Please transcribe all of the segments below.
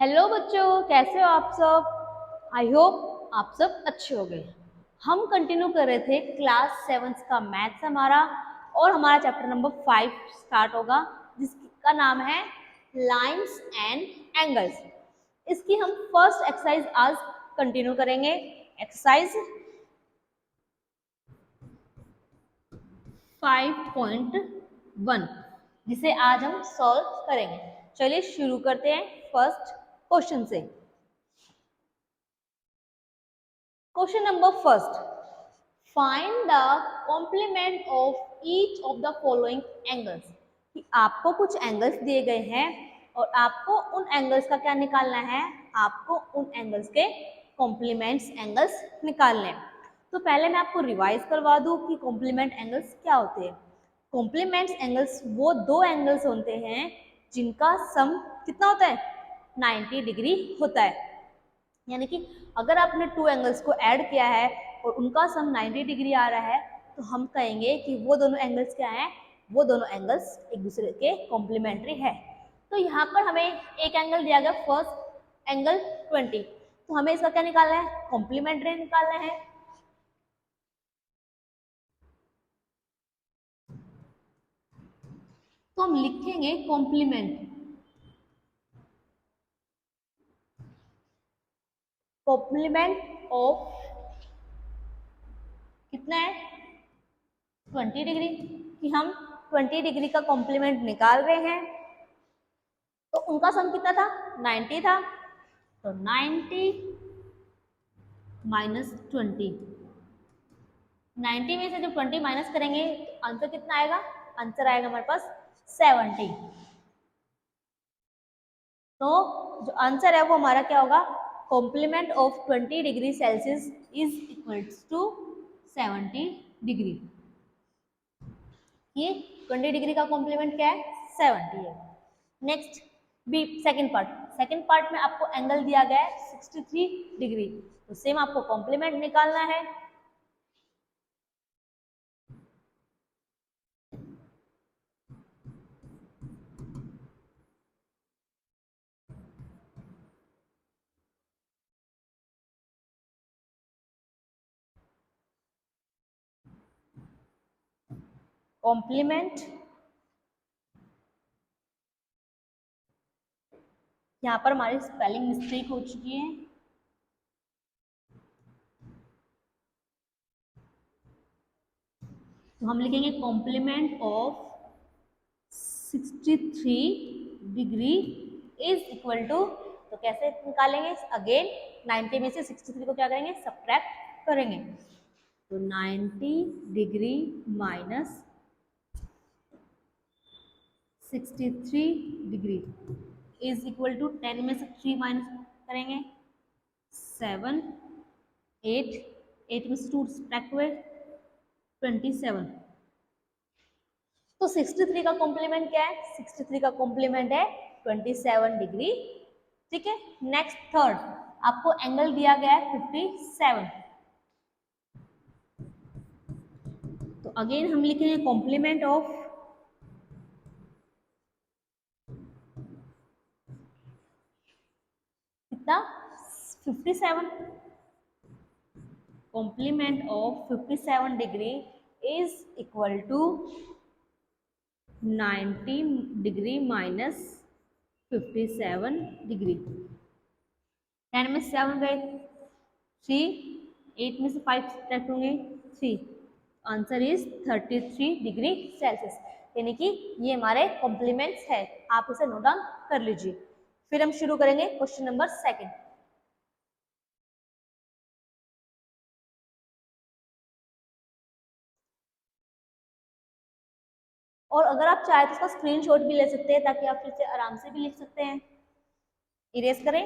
Hello बच्चों, कैसे हो आप सब। आई होप आप सब अच्छे हो गए। हम कंटिन्यू कर रहे थे क्लास 7 का मैथ्स हमारा, और हमारा चैप्टर नंबर 5 स्टार्ट होगा जिसका नाम है लाइंस एंड एंगल्स। इसकी हम फर्स्ट एक्सरसाइज आज कंटिन्यू करेंगे। एक्सरसाइज 5.1 जिसे आज हम सॉल्व करेंगे। चलिए शुरू करते हैं फर्स्ट क्वेश्चन से। Question number first, find the complement of each of the following angles. कि आपको कुछ एंगल्स दिए गए हैं और आपको उन एंगल्स का क्या निकालना है, आपको उन एंगल्स के कॉम्प्लीमेंट्स एंगल्स निकालने हैं। तो पहले मैं आपको रिवाइज करवा दूं कि कॉम्प्लीमेंट एंगल्स क्या होते हैं। कॉम्प्लीमेंट्स एंगल्स वो दो एंगल्स होते हैं जिनका सम कितना होता है, 90 डिग्री होता है। यानी कि अगर आपने टू एंगल्स को ऐड किया है और उनका सम 90 डिग्री आ रहा है तो हम कहेंगे कि वो दोनों एंगल्स क्या हैं, वो दोनों एंगल्स एक दूसरे के कॉम्प्लीमेंट्री है। तो यहाँ पर हमें एक एंगल दिया गया फर्स्ट एंगल 20, तो हमें इसका क्या निकालना है, कॉम्प्लीमेंट्री निकालना है। तो हम लिखेंगे कॉम्प्लीमेंट, कॉम्प्लीमेंट ऑफ कितना है 20 डिग्री, कि हम 20 डिग्री का कॉम्प्लीमेंट निकाल रहे हैं। तो उनका सम कितना था, 90 था। तो 90 माइनस 20, 90 में से जब 20 माइनस करेंगे तो आंसर कितना आएगा, आंसर आएगा हमारे पास 70। तो जो आंसर है वो हमारा क्या होगा, complement of 20 degree celsius is equals to 70 degree. ये 20 डिग्री का कॉम्प्लीमेंट क्या है, 70 है। Next B second part, second part में आपको एंगल दिया गया है 63 डिग्री, तो सेम आपको कॉम्प्लीमेंट निकालना है। कॉम्प्लीमेंट, यहाँ पर हमारी स्पेलिंग मिस्टेक हो चुकी है। तो हम लिखेंगे complement of 63 degree is equal to, तो कैसे निकालेंगे, अगेन 90 में से 63 को क्या करेंगे, सब्ट्रैक्ट करेंगे। तो 90 degree minus 63 degree is equal to 10 में से 3 माइनस करेंगे 7, 8, 8 में से 2 सब्ट्रैक्ट हुए 27। तो 63 का कॉम्प्लीमेंट क्या है, 63 का कॉम्प्लीमेंट है 27 डिग्री। ठीक है। नेक्स्ट थर्ड, आपको एंगल दिया गया है 57, तो अगेन हम लिखेंगे कॉम्प्लीमेंट ऑफ कितना 57, complement of 57 degree is equal to 90 degree minus 57 degree. 10 में 7 गए 3, 8 में से 5 सब्ट्रैक्ट होंगे 3, आंसर इज 33 डिग्री सेल्सियस। यानी कि ये हमारे कॉम्प्लीमेंट्स है, आप इसे नोट डाउन कर लीजिए। फिर हम शुरू करेंगे क्वेश्चन नंबर सेकंड। और अगर आप चाहे तो इसका स्क्रीनशॉट भी ले सकते हैं ताकि आप फिर से आराम से भी लिख सकते हैं। इरेज करें।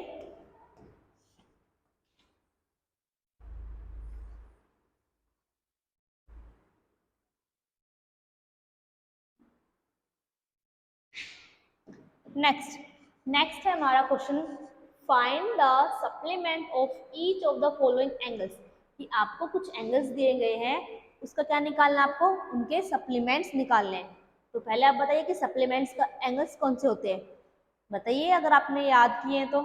नेक्स्ट नेक्स्ट है हमारा question, find the supplement of each of the following angles. कि आपको कुछ एंगल्स दिए गए हैं, उसका क्या निकालना है, आपको उनके सप्लीमेंट्स निकालने हैं। तो पहले आप बताइए कि सप्लीमेंट्स का एंगल्स कौन से होते हैं। बताइए अगर आपने याद किए हैं तो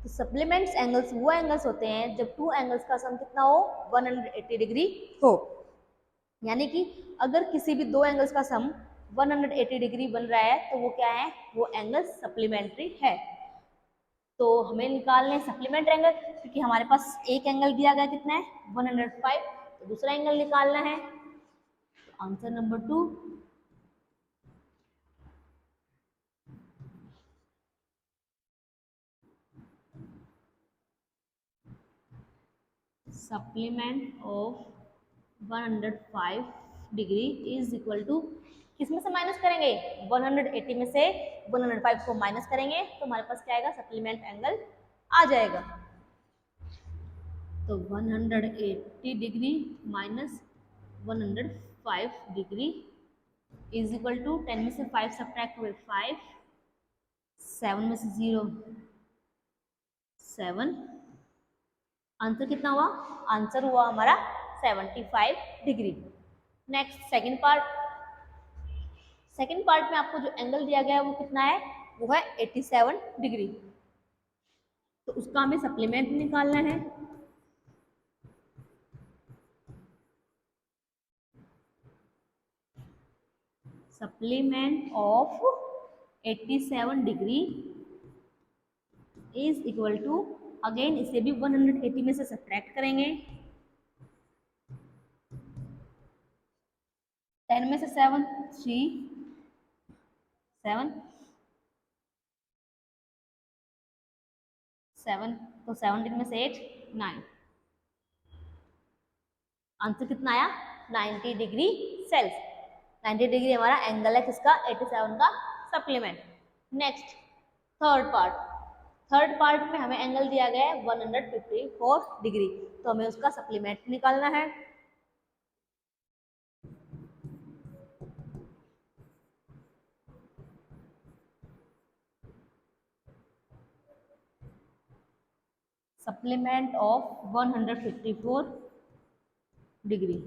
सप्लीमेंट्स एंगल्स वो एंगल्स होते हैं जब टू एंगल्स का सम कितना हो 180 डिग्री हो। यानी कि अगर किसी भी दो एंगल्स का सम 180 डिग्री बन रहा है तो वो क्या है, वो एंगल सप्लीमेंट्री है। तो हमें निकालने सप्लीमेंट एंगल, क्योंकि हमारे पास एक एंगल दिया गया कितना है 105, तो दूसरा एंगल निकालना है। तो answer number 2। Supplement of 105 degree is equal to, किस में से माइनस करेंगे, 180 में से 105 को माइनस करेंगे तो हमारे पास क्या आएगा, सप्लीमेंट एंगल आ जाएगा। तो 180 degree minus 105 degree is equal to 10 में से 5 सब्ट्रैक्ट हुए 5, 7 में से 0 7, आंसर कितना हुआ, आंसर हुआ हमारा 75 degree. Next second part. Second part में आपको जो एंगल दिया गया है वो कितना है, वो है 87 डिग्री। तो उसका हमें सप्लीमेंट निकालना है। Supplement of 87 degree is equal to, again इसे भी 180 में से सब्ट्रैक्ट करेंगे। 10 में से 7 3 7 7, तो 17 में से 8 9, आंसर कितना आया 90 डिग्री सेल्स। 90 डिग्री हमारा एंगल है किसका, 87 का supplement. Next third part. Third part में हमें एंगल दिया गया है 154 डिग्री, तो हमें उसका सप्लीमेंट निकालना है। सप्लीमेंट ऑफ 154 डिग्री,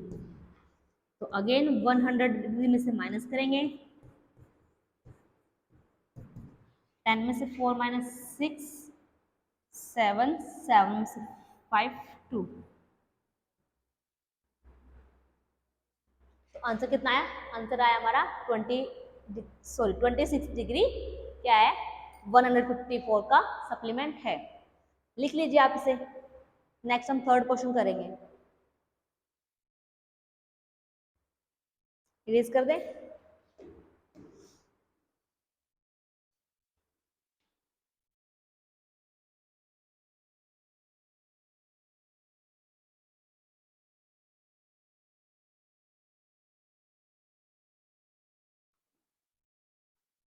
तो अगेन 100 डिग्री में से माइनस करेंगे। 10 में से 4 माइनस 6 7 7 में से 5 2, तो आंसर कितना आया, आंसर आया हमारा 26 डिग्री क्या है 154 का सप्लीमेंट है। लिख लीजिए आप इसे। नेक्स्ट हम थर्ड क्वेश्चन करेंगे, इरेज कर दें।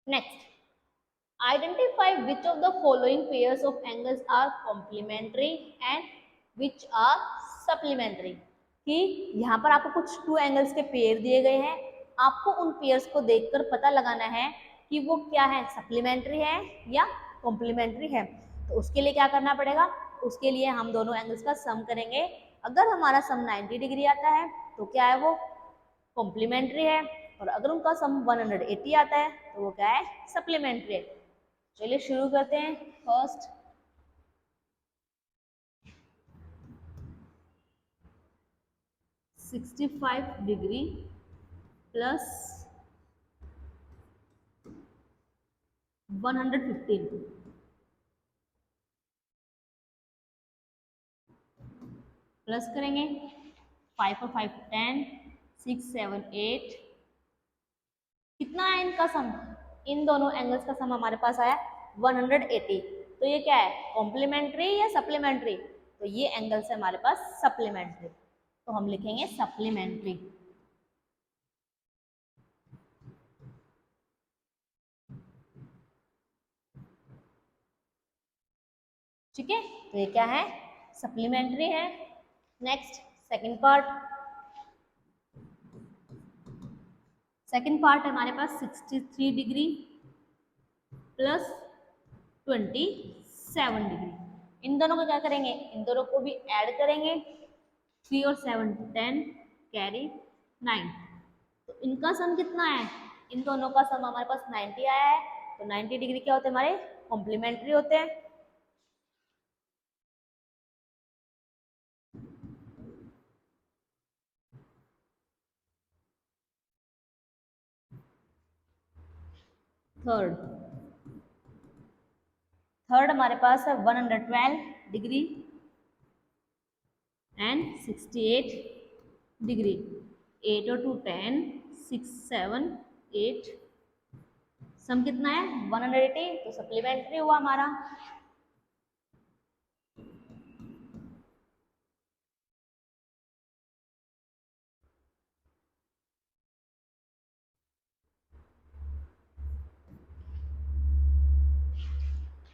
Next, identify which of the following pairs of angles are complementary and which are supplementary। कि यहाँ पर आपको कुछ टू एंगल्स के पेयर दिए गए हैं, आपको उन पेयर्स को देखकर पता लगाना है कि वो क्या है, सप्लीमेंट्री है या कॉम्प्लीमेंट्री है। तो उसके लिए क्या करना पड़ेगा, उसके लिए हम दोनों एंगल्स का सम करेंगे। अगर हमारा सम 90 डिग्री आता है तो क्या है, वो कॉम्प्लीमेंट्री है, और अगर उनका सम 180 आता है तो वो क्या है, सप्लीमेंट्री है। चलिए शुरू करते हैं। First, sixty 65 degree plus 115, plus करेंगे 5 और 5 10 6 7 8, कितना है इनका सम, इन दोनों एंगल्स का सम हमारे पास आया 180। तो ये क्या है, कॉम्प्लीमेंट्री या सप्लीमेंट्री, तो ये एंगल्स है हमारे पास सप्लीमेंट्री, तो हम लिखेंगे सप्लीमेंट्री। ठीक है, तो ये क्या है, सप्लीमेंट्री है। Next second part. Second part है हमारे पास 63 डिग्री प्लस 27 डिग्री। इन दोनों को क्या करेंगे, इन दोनों को भी ऐड करेंगे। 3 और 7 10 कैरी 9, तो इनका सम कितना है, इन दोनों का सम हमारे पास 90 आया है। तो 90 डिग्री क्या होते हैं हमारे कॉम्प्लीमेंट्री होते हैं। थर्ड थर्ड हमारे पास है 112 डिग्री एंड 68 डिग्री। 8 और 2 10, 6 7 8, सम कितना है 180, तो सप्लीमेंट्री हुआ हमारा।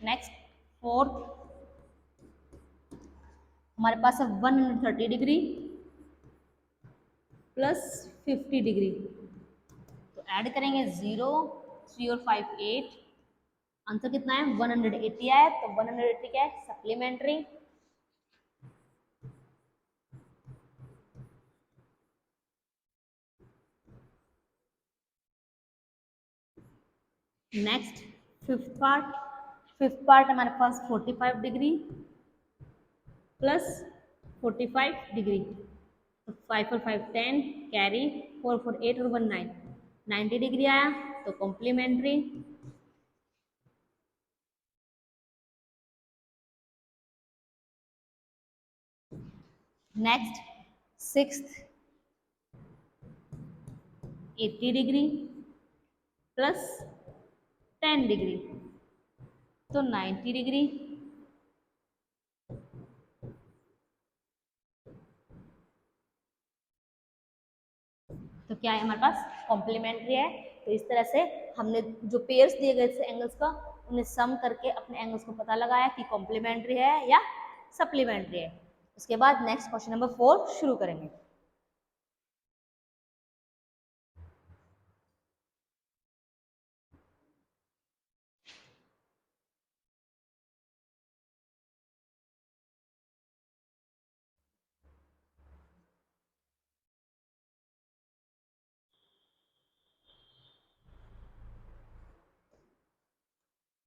नेक्स्ट फोर्थ हमारे पास है 130 डिग्री प्लस 50 डिग्री, तो ऐड करेंगे 0 3 और 5 8, आंसर कितना है 180 आया, तो 180 क्या है सप्लीमेंट्री। नेक्स्ट फिफ्थ पार्ट हमारे पास 45 डिग्री प्लस 45 डिग्री, तो 5 और 5 10 कैरी, 4 4 8 और 1 9, 90 डिग्री आया, तो complementary. Next sixth 80 degree plus 10 degree, तो 90 डिग्री। तो क्या है हमारे पास कॉम्प्लीमेंट्री है। तो इस तरह से हमने जो पेयर्स दिए गए थे एंगल्स का उन्हें सम करके अपने एंगल्स को पता लगाया कि कॉम्प्लीमेंट्री है या सप्लीमेंट्री है। उसके बाद नेक्स्ट क्वेश्चन नंबर 4 शुरू करेंगे।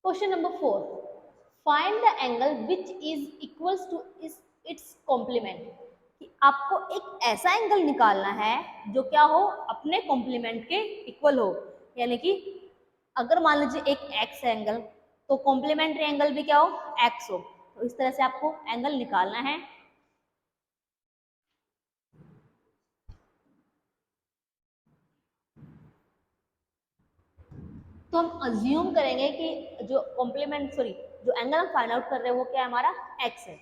Question number 4, find the angle which is equals to its complement. कि आपको एक ऐसा एंगल निकालना है जो क्या हो अपने कॉम्प्लीमेंट के इक्वल हो, यानी कि अगर मान लीजिए एक एक्स एंगल तो कॉम्प्लीमेंट्री एंगल भी क्या हो एक्स हो। तो इस तरह से आपको एंगल निकालना है। तो हम अज्यूम करेंगे कि जो कॉम्प्लीमेंट सॉरी जो एंगल हम फाइंड आउट कर रहे हैं वो क्या है हमारा एक्स है।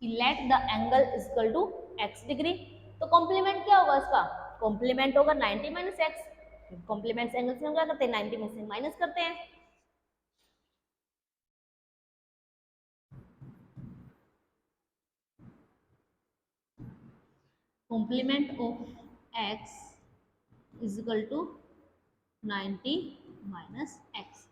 Let the angle is equal to x degree. तो कॉम्प्लीमेंट क्या होगा इसका कॉम्प्लीमेंट होगा 90 माइनस एक्स। कॉम्प्लीमेंट एंगल से हम क्या करते हैं 90 में से माइनस करते हैं। Complement of x is equal to 90 minus x.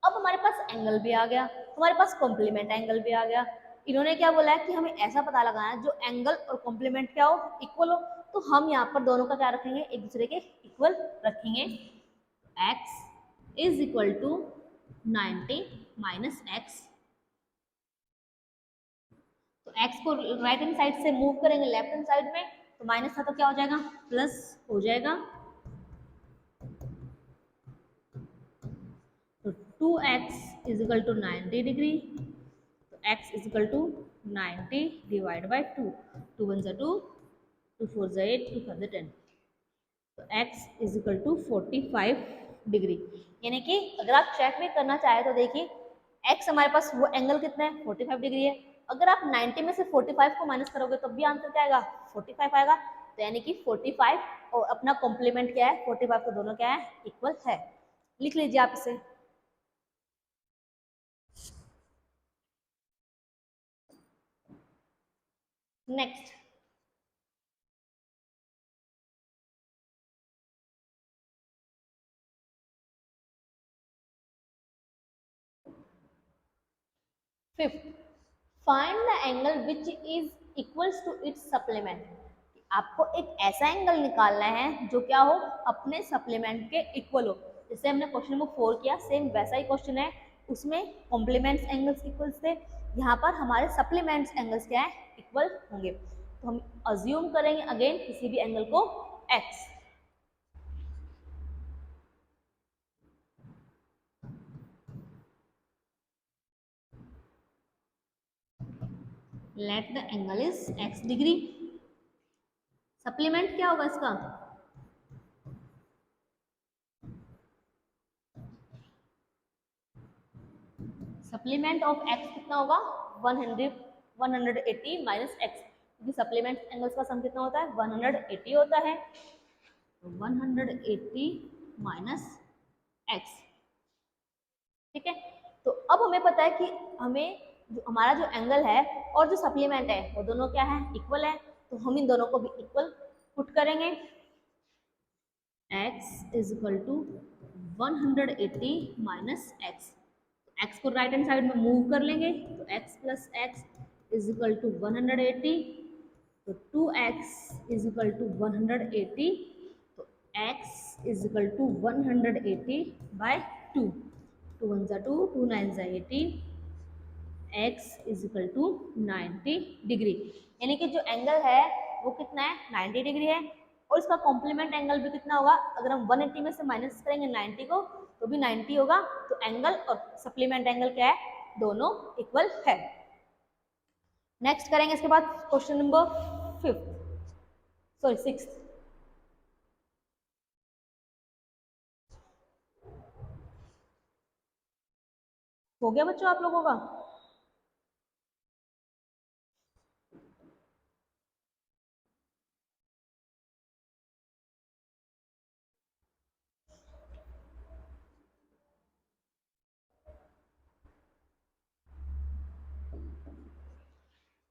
अब हमारे पास एंगल भी आ गया, हमारे पास कॉम्प्लीमेंट एंगल भी आ गया। इन्होंने क्या बोला है कि हमें ऐसा पता लगाना है जो एंगल और कॉम्प्लीमेंट क्या हो इक्वल हो। तो हम यहाँ पर दोनों का क्या रखेंगे एक दूसरे के इक्वल रखेंगे। x is equal to 90 minus x. तो x को राइट हैंड साइड से मूव करेंगे लेफ्ट हैंड साइड में, तो माइनस था तो क्या हो जाएगा प्लस हो जाएगा। तो 2x is equal to 90 degree, तो x is equal to 90 divide by 2, 2 1 जा 2, 2 4 जा 8, 2 5 जा 10, तो x is equal to 45 degree. यानी कि अगर आप चेक भी करना चाहे तो देखिए x हमारे पास वो एंगल कितना है 45 डिग्री है। अगर आप 90 में से 45 को माइनस करोगे तब भी आंसर क्या आएगा 45 आएगा। तो यानी कि 45 और अपना कॉम्प्लीमेंट क्या है 45, तो दोनों क्या है इक्वल है। लिख लीजिए आप इसे। Next fifth find the angle which is equals to its supplement. आपको एक ऐसा एंगल निकालना है जो क्या हो, अपने सप्लीमेंट के इक्वल हो। जैसे हमने क्वेश्चन नंबर 4 किया, सेम वैसा ही क्वेश्चन है, उसमें कॉम्प्लीमेंट्स एंगल्स इक्वल्स थे, यहाँ पर हमारे सप्लीमेंट्स एंगल्स क्या है, इक्वल होंगे। तो हम अज्यूम करेंगे अगेन किसी भी एंगल को x। Late the angle is x degree. Supplement क्या होगा इसका, सप्लीमेंट ऑफ x कितना होगा, 180 माइनस x, क्योंकि सप्लीमेंट एंगल्स का सम कितना होता है, 180 होता है। तो 180 माइनस x, ठीक है। तो अब हमें पता है कि हमें जो हमारा जो एंगल है और जो सप्लीमेंट है वो दोनों क्या है, इक्वल है। तो हम इन दोनों को भी इक्वल पुट करेंगे। x is equal to 180 minus x, x को राइट हैंड साइड में मूव कर लेंगे, तो x plus x is equal to 180, तो 2x इज इक्वल टू 180, तो x is equal to 180 by 2, 2 1 2, 2 9 18, x is equal to 90 degree. यानी कि जो एंगल है वो कितना है, 90 डिग्री है। और इसका कॉम्प्लीमेंट एंगल भी कितना होगा, अगर हम 180 में से माइनस करेंगे 90 को तो भी 90 होगा। तो एंगल और सप्लीमेंट एंगल क्या है, दोनों इक्वल है। नेक्स्ट करेंगे इसके बाद क्वेश्चन नंबर 6। हो गया बच्चों आप लोगों का?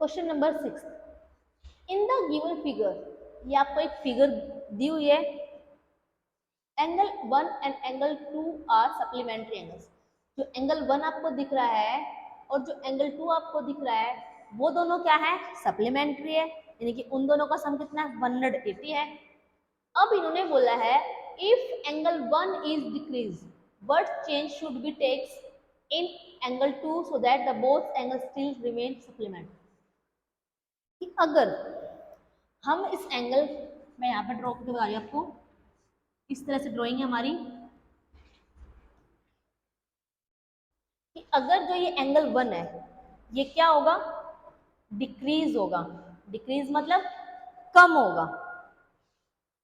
Question number 6, in the given figure, ये आपको एक फिगर दी हुई है, angle 1 and angle 2 are supplementary angles. जो एंगल 1 आपको दिख रहा है और जो एंगल 2 आपको दिख रहा है वो दोनों क्या है, सप्लीमेंट्री है, यानी कि उन दोनों का सम कितना है, 180 है। अब इन्होंने बोला है if angle 1 is decrease what change should be takes in angle 2 so that the both angle still remain supplement. कि अगर हम इस एंगल, मैं यहाँ पर ड्रॉ करके बता रही हूँ आपको, इस तरह से ड्राइंग है हमारी, कि अगर जो ये एंगल 1 है ये क्या होगा, डिक्रीज होगा। डिक्रीज मतलब कम होगा।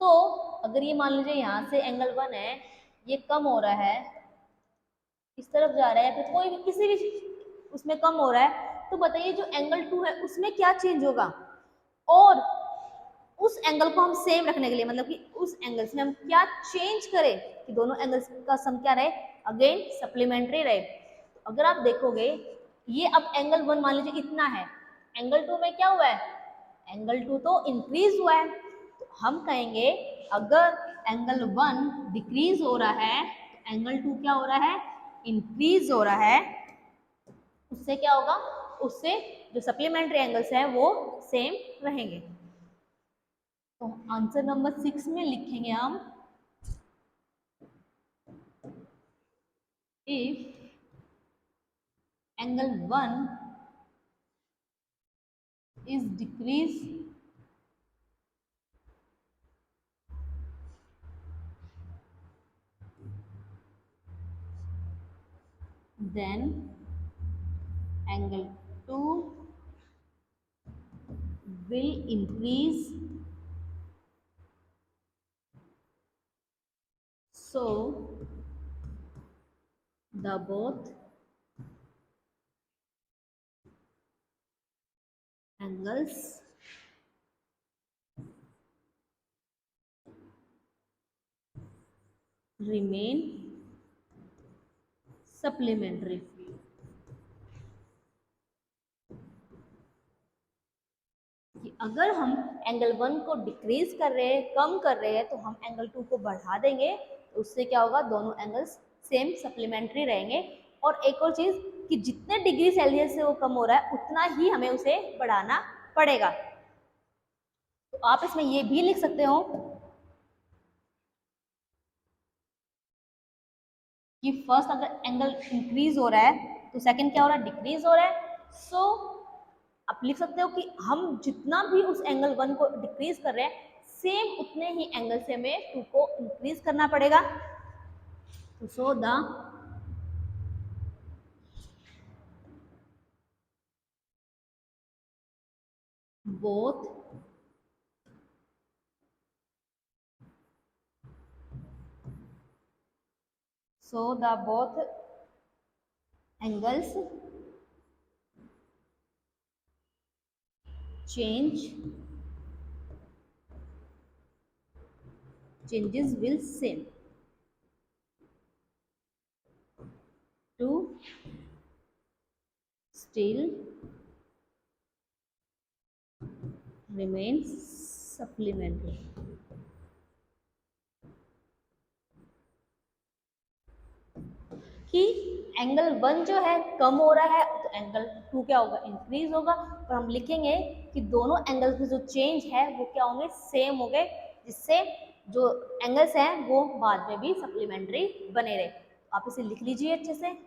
तो अगर ये मान लीजिए यहाँ से एंगल 1 है, ये कम हो रहा है, इस तरफ जा रहा है, फिर कोई भी किसी भी उसमें कम हो रहा है, तो बताइए जो एंगल 2 है उसमें क्या चेंज होगा। और उस एंगल को हम सेम रखने के लिए, मतलब कि उस एंगल से हम क्या चेंज करें कि दोनों एंगल्स का सम क्या रहे, अगेन सप्लीमेंट्री रहे। तो अगर आप देखोगे ये अब एंगल 1 मान लीजिए इतना है, एंगल 2 में क्या हुआ है, एंगल 2 तो इंक्रीज हुआ है। तो हम कहेंगे अगर एंगल 1 डिक्रीज हो रहा है तो एंगल 2 क्या हो रहा है, इंक्रीज हो रहा है। उससे क्या होगा, उससे जो सप्लीमेंट्री एंगल्स हैं वो सेम रहेंगे। तो आंसर नंबर 6 में लिखेंगे हम if angle 1 is decrease then angle 2 will increase, so the both angles remain supplementary। कि अगर हम एंगल 1 को डिक्रीज कर रहे हैं, कम कर रहे हैं, तो हम एंगल 2 को बढ़ा देंगे, तो उससे क्या होगा, दोनों एंगल्स सेम सप्लीमेंट्री रहेंगे। और एक और चीज़, कि जितने डिग्री सेल्सियस से वो कम हो रहा है उतना ही हमें उसे बढ़ाना पड़ेगा। तो आप इसमें ये भी लिख सकते हो कि फर्स्ट अगर एंगल इंक्रीज हो रहा है तो सेकंड क्या हो रहा है, डिक्रीज हो रहा है। सो आप लिख सकते हो कि हम जितना भी उस एंगल 1 को डिक्रीज कर रहे हैं सेम उतने ही एंगल से हमें 2 को इंक्रीज करना पड़ेगा। तो so the both both angles changes will same to still remains supplementary। कि एंगल 1 जो है कम हो रहा है तो एंगल 2 क्या होगा, इंक्रीज होगा। और हम लिखेंगे कि दोनों एंगल्स में जो चेंज है वो क्या होंगे, सेम होंगे, जिससे जो एंगल्स हैं वो बाद में भी सप्लीमेंट्री बने रहे। आप इसे लिख लीजिए अच्छे से।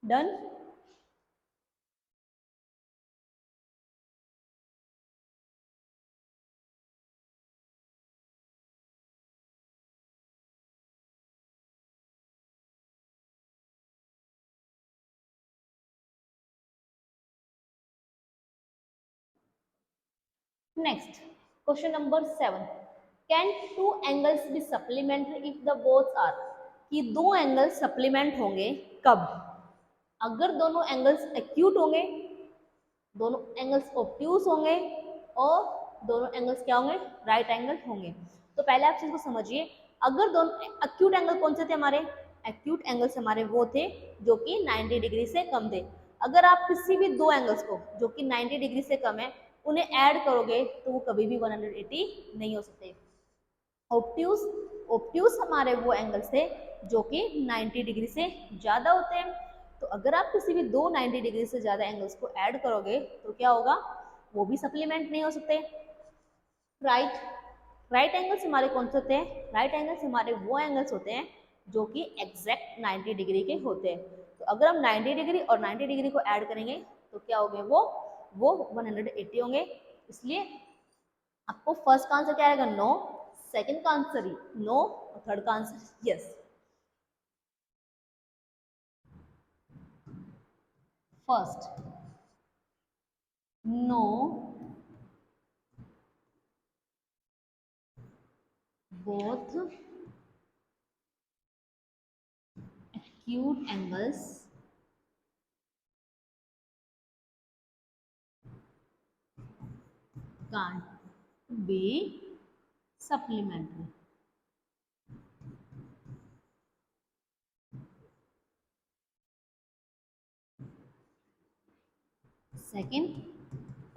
Done. Next question number 7, can two angles be supplementary if the both are. कि दो एंगल सप्लीमेंट होंगे कब, अगर दोनों एंगल्स एक्यूट होंगे, दोनों एंगल्स ऑब्ट्यूज होंगे और दोनों एंगल्स क्या होंगे, राइट एंगल होंगे। तो पहले आप चीज को समझिए, अगर दोनों एक्यूट एंगल कौन से थे हमारे, एक्यूट एंगल्स हमारे वो थे जो कि 90 डिग्री से कम थे। अगर आप किसी भी दो एंगल्स को जो कि 90 डिग्री से कम है उन्हें ऐड करोगे तो वो कभी भी 180 नहीं हो सकते। ऑब्ट्यूज ऑब्ट्यूज हमारे वो एंगल्स थे जो कि 90 डिग्री से ज़्यादा होते हैं। तो अगर आप किसी भी दो 90 डिग्री से ज़्यादा एंगल्स को ऐड करोगे तो क्या होगा, वो भी सप्लीमेंट नहीं हो सकते। राइट राइट एंगल्स हमारे कौन से होते हैं, राइट एंगल्स हमारे वो एंगल्स होते हैं जो कि एग्जैक्ट 90 डिग्री के होते हैं। तो अगर हम 90 डिग्री और 90 डिग्री को ऐड करेंगे तो क्या होंगे, वो 180 होंगे। इसलिए आपको फर्स्ट का आंसर क्या आएगा, नो, सेकंड का आंसर नो और थर्ड का answer yes. First no both acute angles can't be supplementary। Second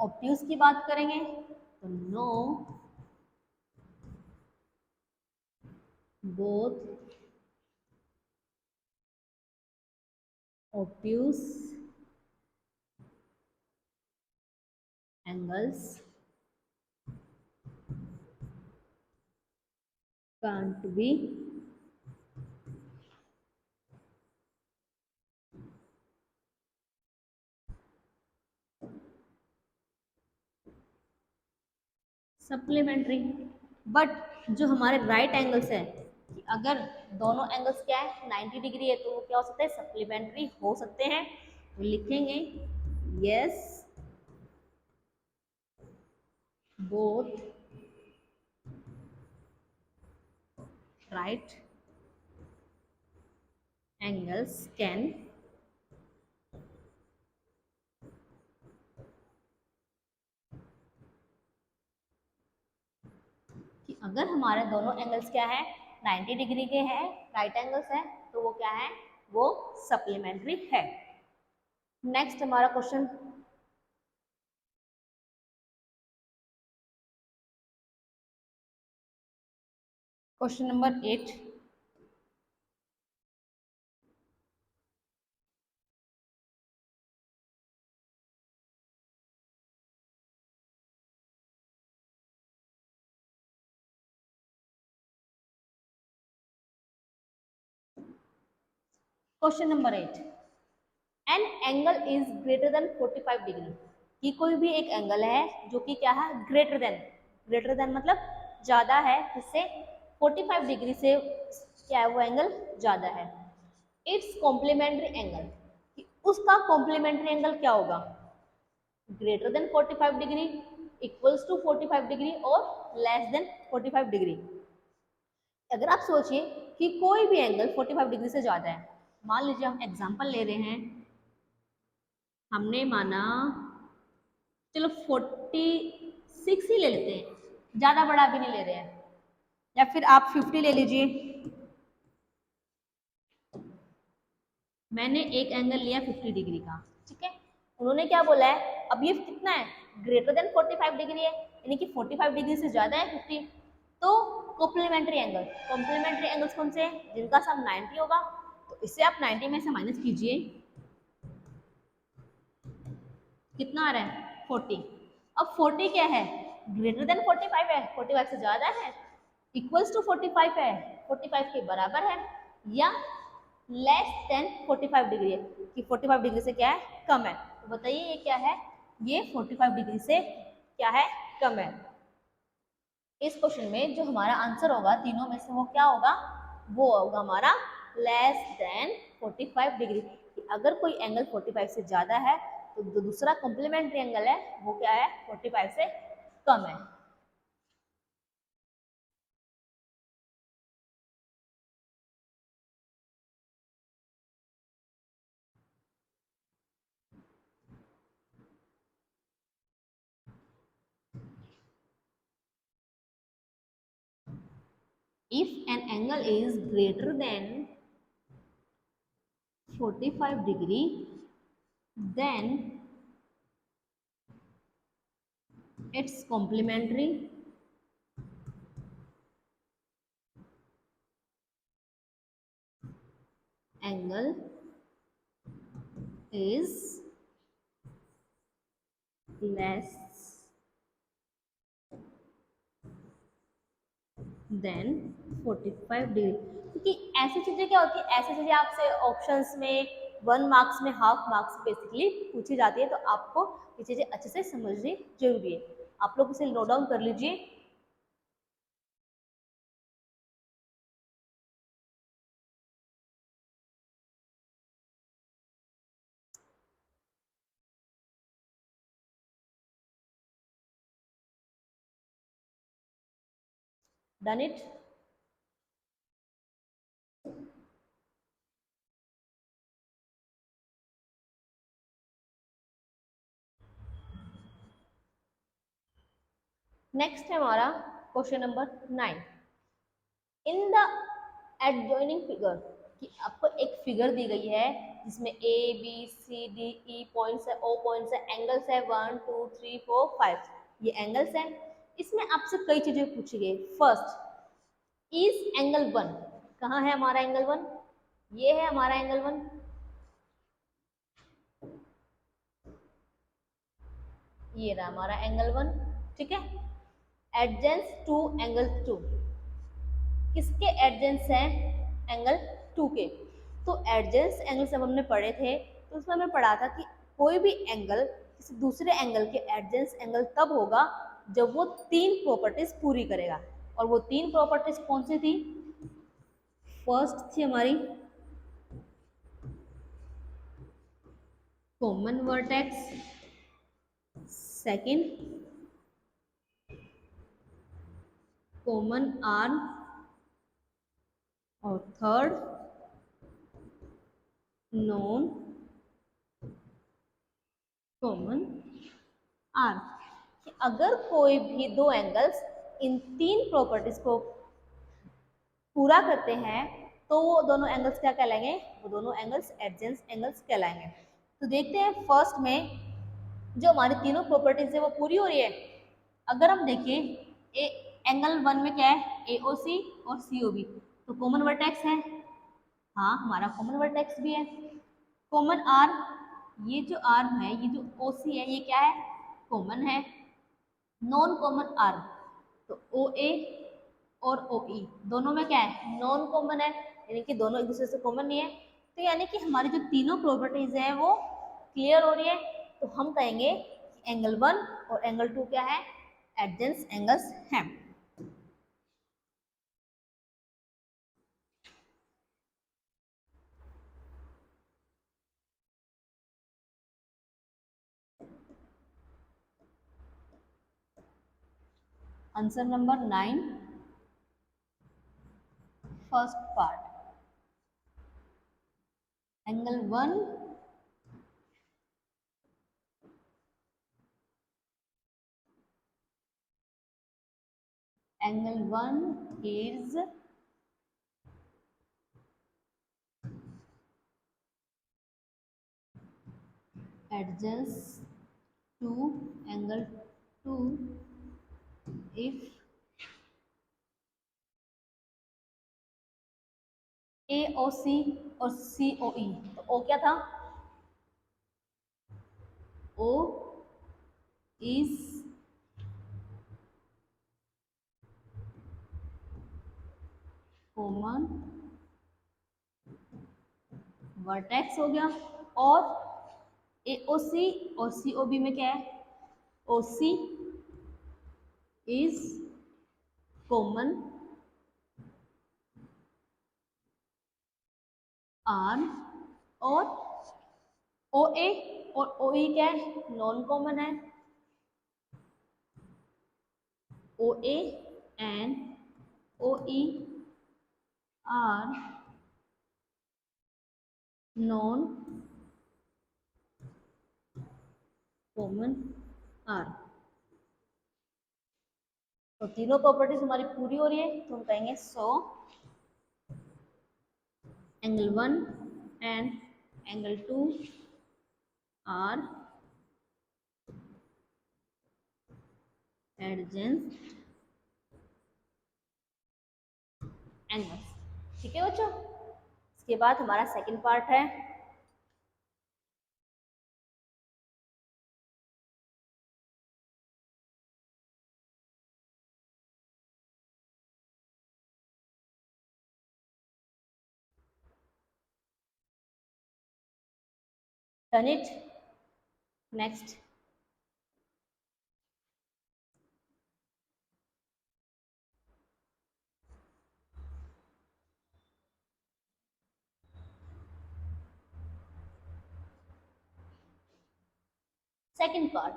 obtuse की बात करेंगे तो no both obtuse angles can't be supplementary. But जो हमारे राइट एंगल्स हैं, कि अगर दोनों एंगल्स क्या है 90 डिग्री है तो वो क्या हो सकता है, सप्लीमेंट्री हो सकते हैं। तो लिखेंगे yes both right angles can कि अगर हमारे दोनों एंगल्स क्या है 90 डिग्री के हैं, राइट एंगल्स हैं, तो वो क्या है, वो सप्लीमेंट्री है। नेक्स्ट हमारा question, question number 8। Question number 8, an angle is greater than 45 degree, कि कोई भी एक एंगल है जो कि क्या है, ग्रेटर देन मतलब ज्यादा है, किससे, 45 डिग्री से क्या है वो एंगल ज्यादा है। इट्स कॉम्प्लीमेंट्री एंगल, उसका कॉम्प्लीमेंट्री एंगल क्या होगा, greater than 45 degree, equals to 45 degree और लेस देन 45 डिग्री। अगर आप सोचिए कि कोई भी एंगल 45 डिग्री से ज्यादा है, मान लीजिए हम एग्जांपल ले रहे हैं, हमने माना चलो 46 ही ले लेते हैं, ज्यादा बड़ा भी नहीं ले रहे हैं, या फिर आप 50 ले लीजिए। मैंने एक एंगल लिया 50 डिग्री का, ठीक है, उन्होंने क्या बोला है, अब ये कितना है, ग्रेटर देन 45 डिग्री है, यानी कि 45 डिग्री से ज्यादा है 50। तो कॉम्प्लीमेंट्री एंगल्स कौन से हैं, जिनका सम 90 होगा, तो इससे आप 90 में से माइनस कीजिए, कितना आ रहा है, 40। अब 40 क्या है, ग्रेटर देन 45 है, 45 से ज्यादा है, इक्वल्स टू 45 है, 45 के बराबर है, या लेस देन 45 डिग्री है, कि 45 डिग्री से क्या है, कम है। तो बताइए ये क्या है, ये 45 डिग्री से क्या है, कम है। इस क्वेश्चन में जो हमारा आंसर होगा तीनों में से वो क्या होगा, वो होगा हमारा लेस देन 45 डिग्री। अगर कोई एंगल 45 से ज्यादा है तो जो दूसरा कॉम्प्लीमेंट्री एंगल है वो क्या है, 45 से कम है। If an angle is greater than 45 degree, then its complementary angle is less than 45 degree. क्योंकि ऐसी चीजें क्या होती है, ऐसी चीजें आपसे ऑप्शंस में 1 मार्क्स में, हाफ मार्क्स बेसिकली पूछी जाती है, तो आपको ये चीजें अच्छे से समझनी जरूरी है। आप लोग इसे नोट डाउन कर लीजिए। Done it. नेक्स्ट है हमारा question number 9। In the adjoining figure, कि आपको एक फिगर दी गई है जिसमें A B C D E points है, ओ पॉइंट्स है, एंगल्स है 1 2 3 4 5, ये एंगल्स हैं। इसमें आपसे कई चीजें पूछी गई। फर्स्ट इज एंगल 1, कहाँ है हमारा एंगल 1, ये है हमारा एंगल 1, ये रहा हमारा एंगल 1, ठीक है। एडजेंस टू एंगल 2, किसके एडजेंस हैं, एंगल 2 के। तो एडजेंस एंगल जब हमने पढ़े थे तो उसमें हमने पढ़ा था कि कोई भी एंगल किसी दूसरे एंगल के एडजेंस एंगल तब होगा जब वो 3 प्रॉपर्टीज पूरी करेगा। और वो 3 प्रॉपर्टीज कौन सी थी, फर्स्ट थी हमारी common vertex, second common arm, और थर्ड नॉन कॉमन आर्म। कि अगर कोई भी दो एंगल्स इन 3 प्रॉपर्टीज को पूरा करते हैं तो वो दोनों एंगल्स क्या कहलाएंगे, वो दोनों एंगल्स एडजेंस एंगल्स कहलाएंगे। तो देखते हैं फर्स्ट में जो हमारी तीनों प्रॉपर्टीज है वो पूरी हो रही है। अगर हम देखें एंगल वन में क्या है, AOC और COB, तो कॉमन वर्टेक्स है। हाँ, हमारा कॉमन वर्टेक्स भी है। कॉमन आर्म, ये जो आर्म है, ये जो OC है, ये क्या है, कॉमन है। नॉन कॉमन आर्म, तो OA और OE दोनों में क्या है, नॉन कॉमन है, यानी कि दोनों एक दूसरे से कॉमन नहीं है। तो यानी कि हमारी जो तीनों प्रॉपर्टीज है वो क्लियर हो रही है। तो हम कहेंगे एंगल वन और एंगल टू क्या है, एडजेंस एंगल्स हैं। Answer number 9, first part, angle one is adjacent to angle 2 if AOC और COE, तो O क्या था, O is common वर्टेक्स हो गया, और AOC और COB में क्या है, OC is common आर्म, और OA और OE क्या है, नॉन कॉमन है। OA and OE are non common are। तो तीनों प्रॉपर्टीज हमारी पूरी हो रही है, तो हम कहेंगे so angle one and angle two are adjacent angles. ठीक है बच्चों, इसके बाद हमारा सेकंड पार्ट है turn it next. Second part,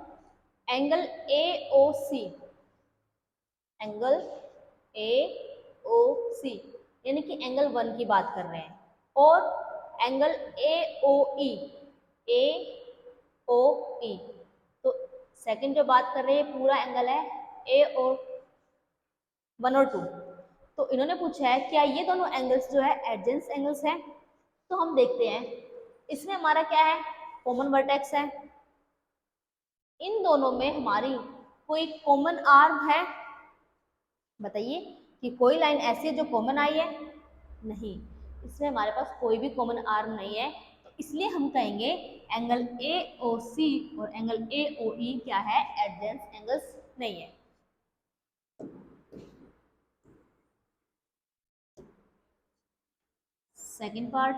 angle AOC, angle AOC यानी कि एंगल वन की बात कर रहे हैं, और एंगल AOE, AOE, तो सेकंड जो बात कर रहे हैं पूरा एंगल है AO वन और टू। तो इन्होंने पूछा है क्या ये दोनों एंगल्स जो है एडजेंस एंगल्स हैं, तो हम देखते हैं। इसमें हमारा क्या है, कॉमन वर्टेक्स है। इन दोनों में हमारी कोई कॉमन आर्म है, बताइए कि कोई लाइन ऐसी है जो कॉमन आई है, नहीं, इसमें हमारे पास कोई भी कॉमन आर्म नहीं है। तो इसलिए हम कहेंगे एंगल AOC और एंगल AOE क्या है, एडजेंस एंगल्स नहीं है। Second part,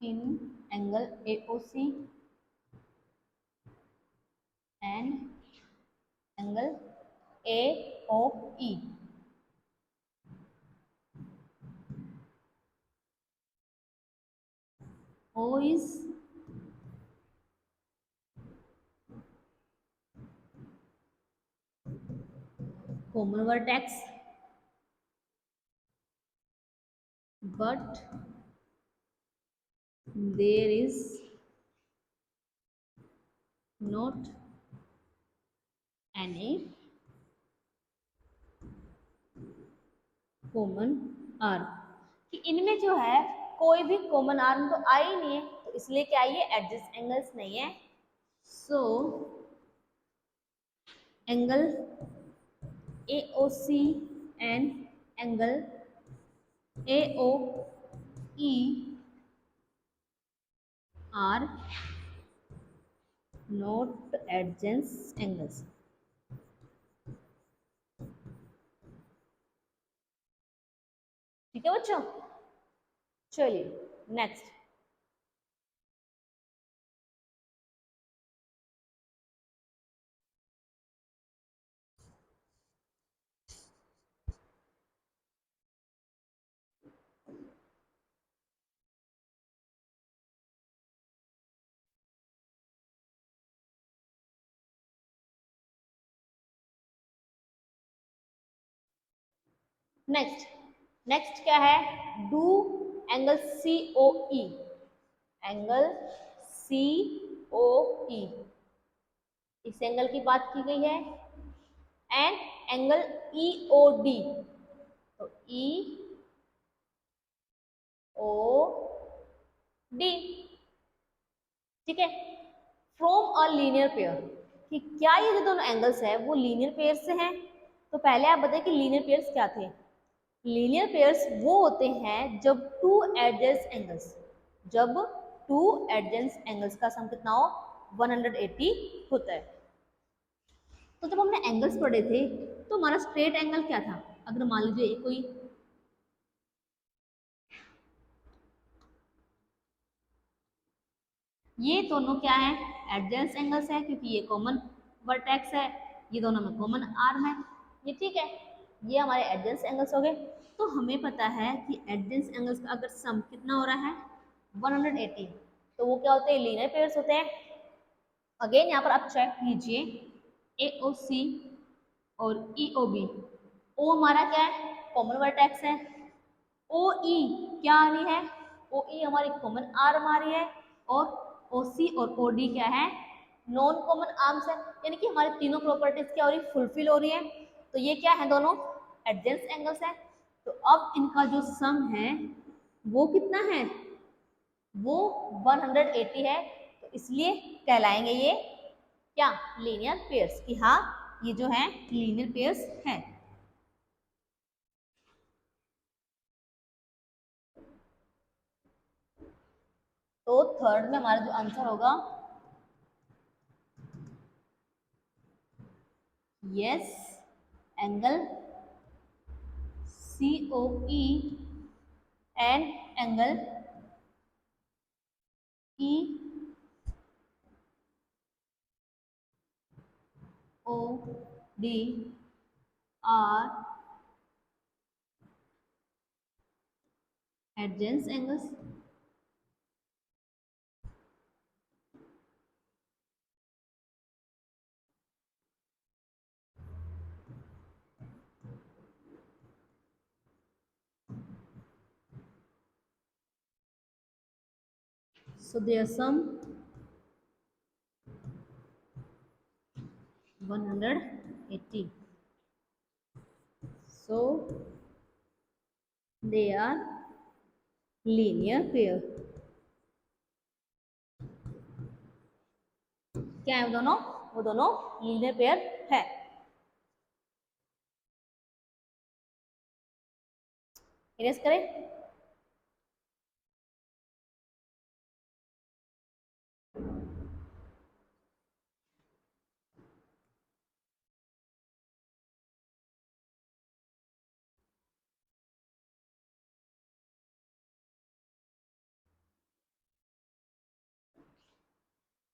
in angle AOC and angle AOE, O is common vertex but there is not any common arm। कि इनमें जो है कोई भी कॉमन आर्म तो आ ही नहीं है, तो इसलिए क्या ये एडजस्ट एंगल्स नहीं है। So angle AOC and angle AOE are not adjacent angles. ठीक है बच्चों, चलिए नेक्स्ट। नेक्स्ट नेक्स्ट क्या है, do angle COE, angle COE, इस एंगल की बात की गई है। एंड एंगल EOD, तो EOD, ठीक है, फ्रॉम अ लीनियर पेयर, कि क्या ये जो दोनों एंगल्स है वो लीनियर पेयर से हैं। तो पहले आप बताएं कि लीनियर पेयर्स क्या थे। लीनियर पेयर्स वो होते हैं जब टू एडजेंस एंगल्स, जब टू एडजेंस एंगल्स का सम कितना हो 180 होता है। तो जब हमने एंगल्स पढ़े थे तो हमारा स्ट्रेट एंगल क्या था, अगर मान लीजिए कोई ये दोनों क्या है एडजेंस एंगल्स है, क्योंकि ये कॉमन वर्टेक्स है, ये दोनों में कॉमन आर्म है, ये ठीक है, ये हमारे एडजेंस एंगल्स हो गए। तो हमें पता है कि एडजेंस एंगल्स का अगर सम कितना हो रहा है 180, तो वो क्या होते हैं लीनियर पेयर्स होते हैं। अगेन यहाँ पर आप चेक कीजिए AOC और EOB, O हमारा क्या है कॉमन वर्टेक्स है, OE क्या आ रही है, OE हमारी कॉमन आर्म आ रही है, और OC और OD क्या है नॉन कॉमन आर्म्स है, यानी कि हमारी तीनों प्रॉपर्टीज क्या हो रही फुलफिल हो रही है। तो ये क्या है दोनों एडजेंस एंगल्स है। तो अब इनका जो सम है वो कितना है, वो 180 है, तो इसलिए कहलाएंगे ये क्या लीनियर पेयर्स, कि हाँ ये जो है लीनियर पेयर्स हैं। तो थर्ड में हमारा जो आंसर होगा yes, angle COE and angle EOD are adjacent angles। So their sum 180. So they are linear pair। क्या है वो दोनों, वो दोनों लीनियर पेयर है। इरेज करें।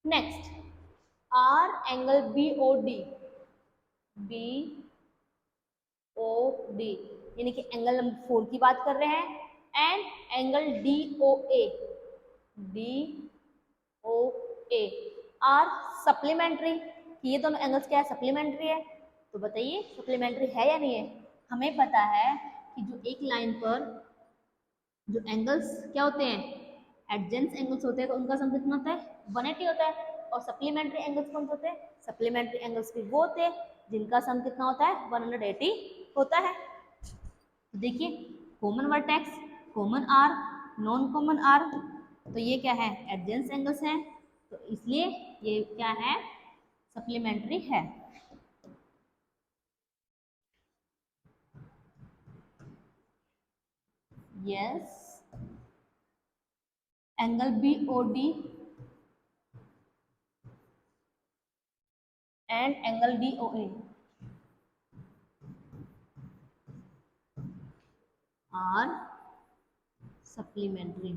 Next R angle BOD, BOD यानी कि एंगल नंबर 4 की बात कर रहे हैं। And angle DOA, DOA are supplementary, कि ये दोनों एंगल्स क्या है सप्लीमेंट्री है। तो बताइए सप्लीमेंट्री है या नहीं है। हमें पता है कि जो एक लाइन पर जो एंगल्स क्या होते हैं एडजेंस एंगल्स होते हैं, तो उनका सम कितना होता है 180 होता है। और सप्लीमेंट्री एंगल्स कौन से होते हैं, सप्लीमेंट्री एंगल्स भी वो होते हैं जिनका सम कितना होता है 180 होता है। तो देखिए common vertex common arm, non common arm, तो ये क्या है, एडजेंस एंगल्स हैं, तो इसलिए ये क्या है, सप्लीमेंट्री है। Yes, angle B O D and angle D O A are supplementary.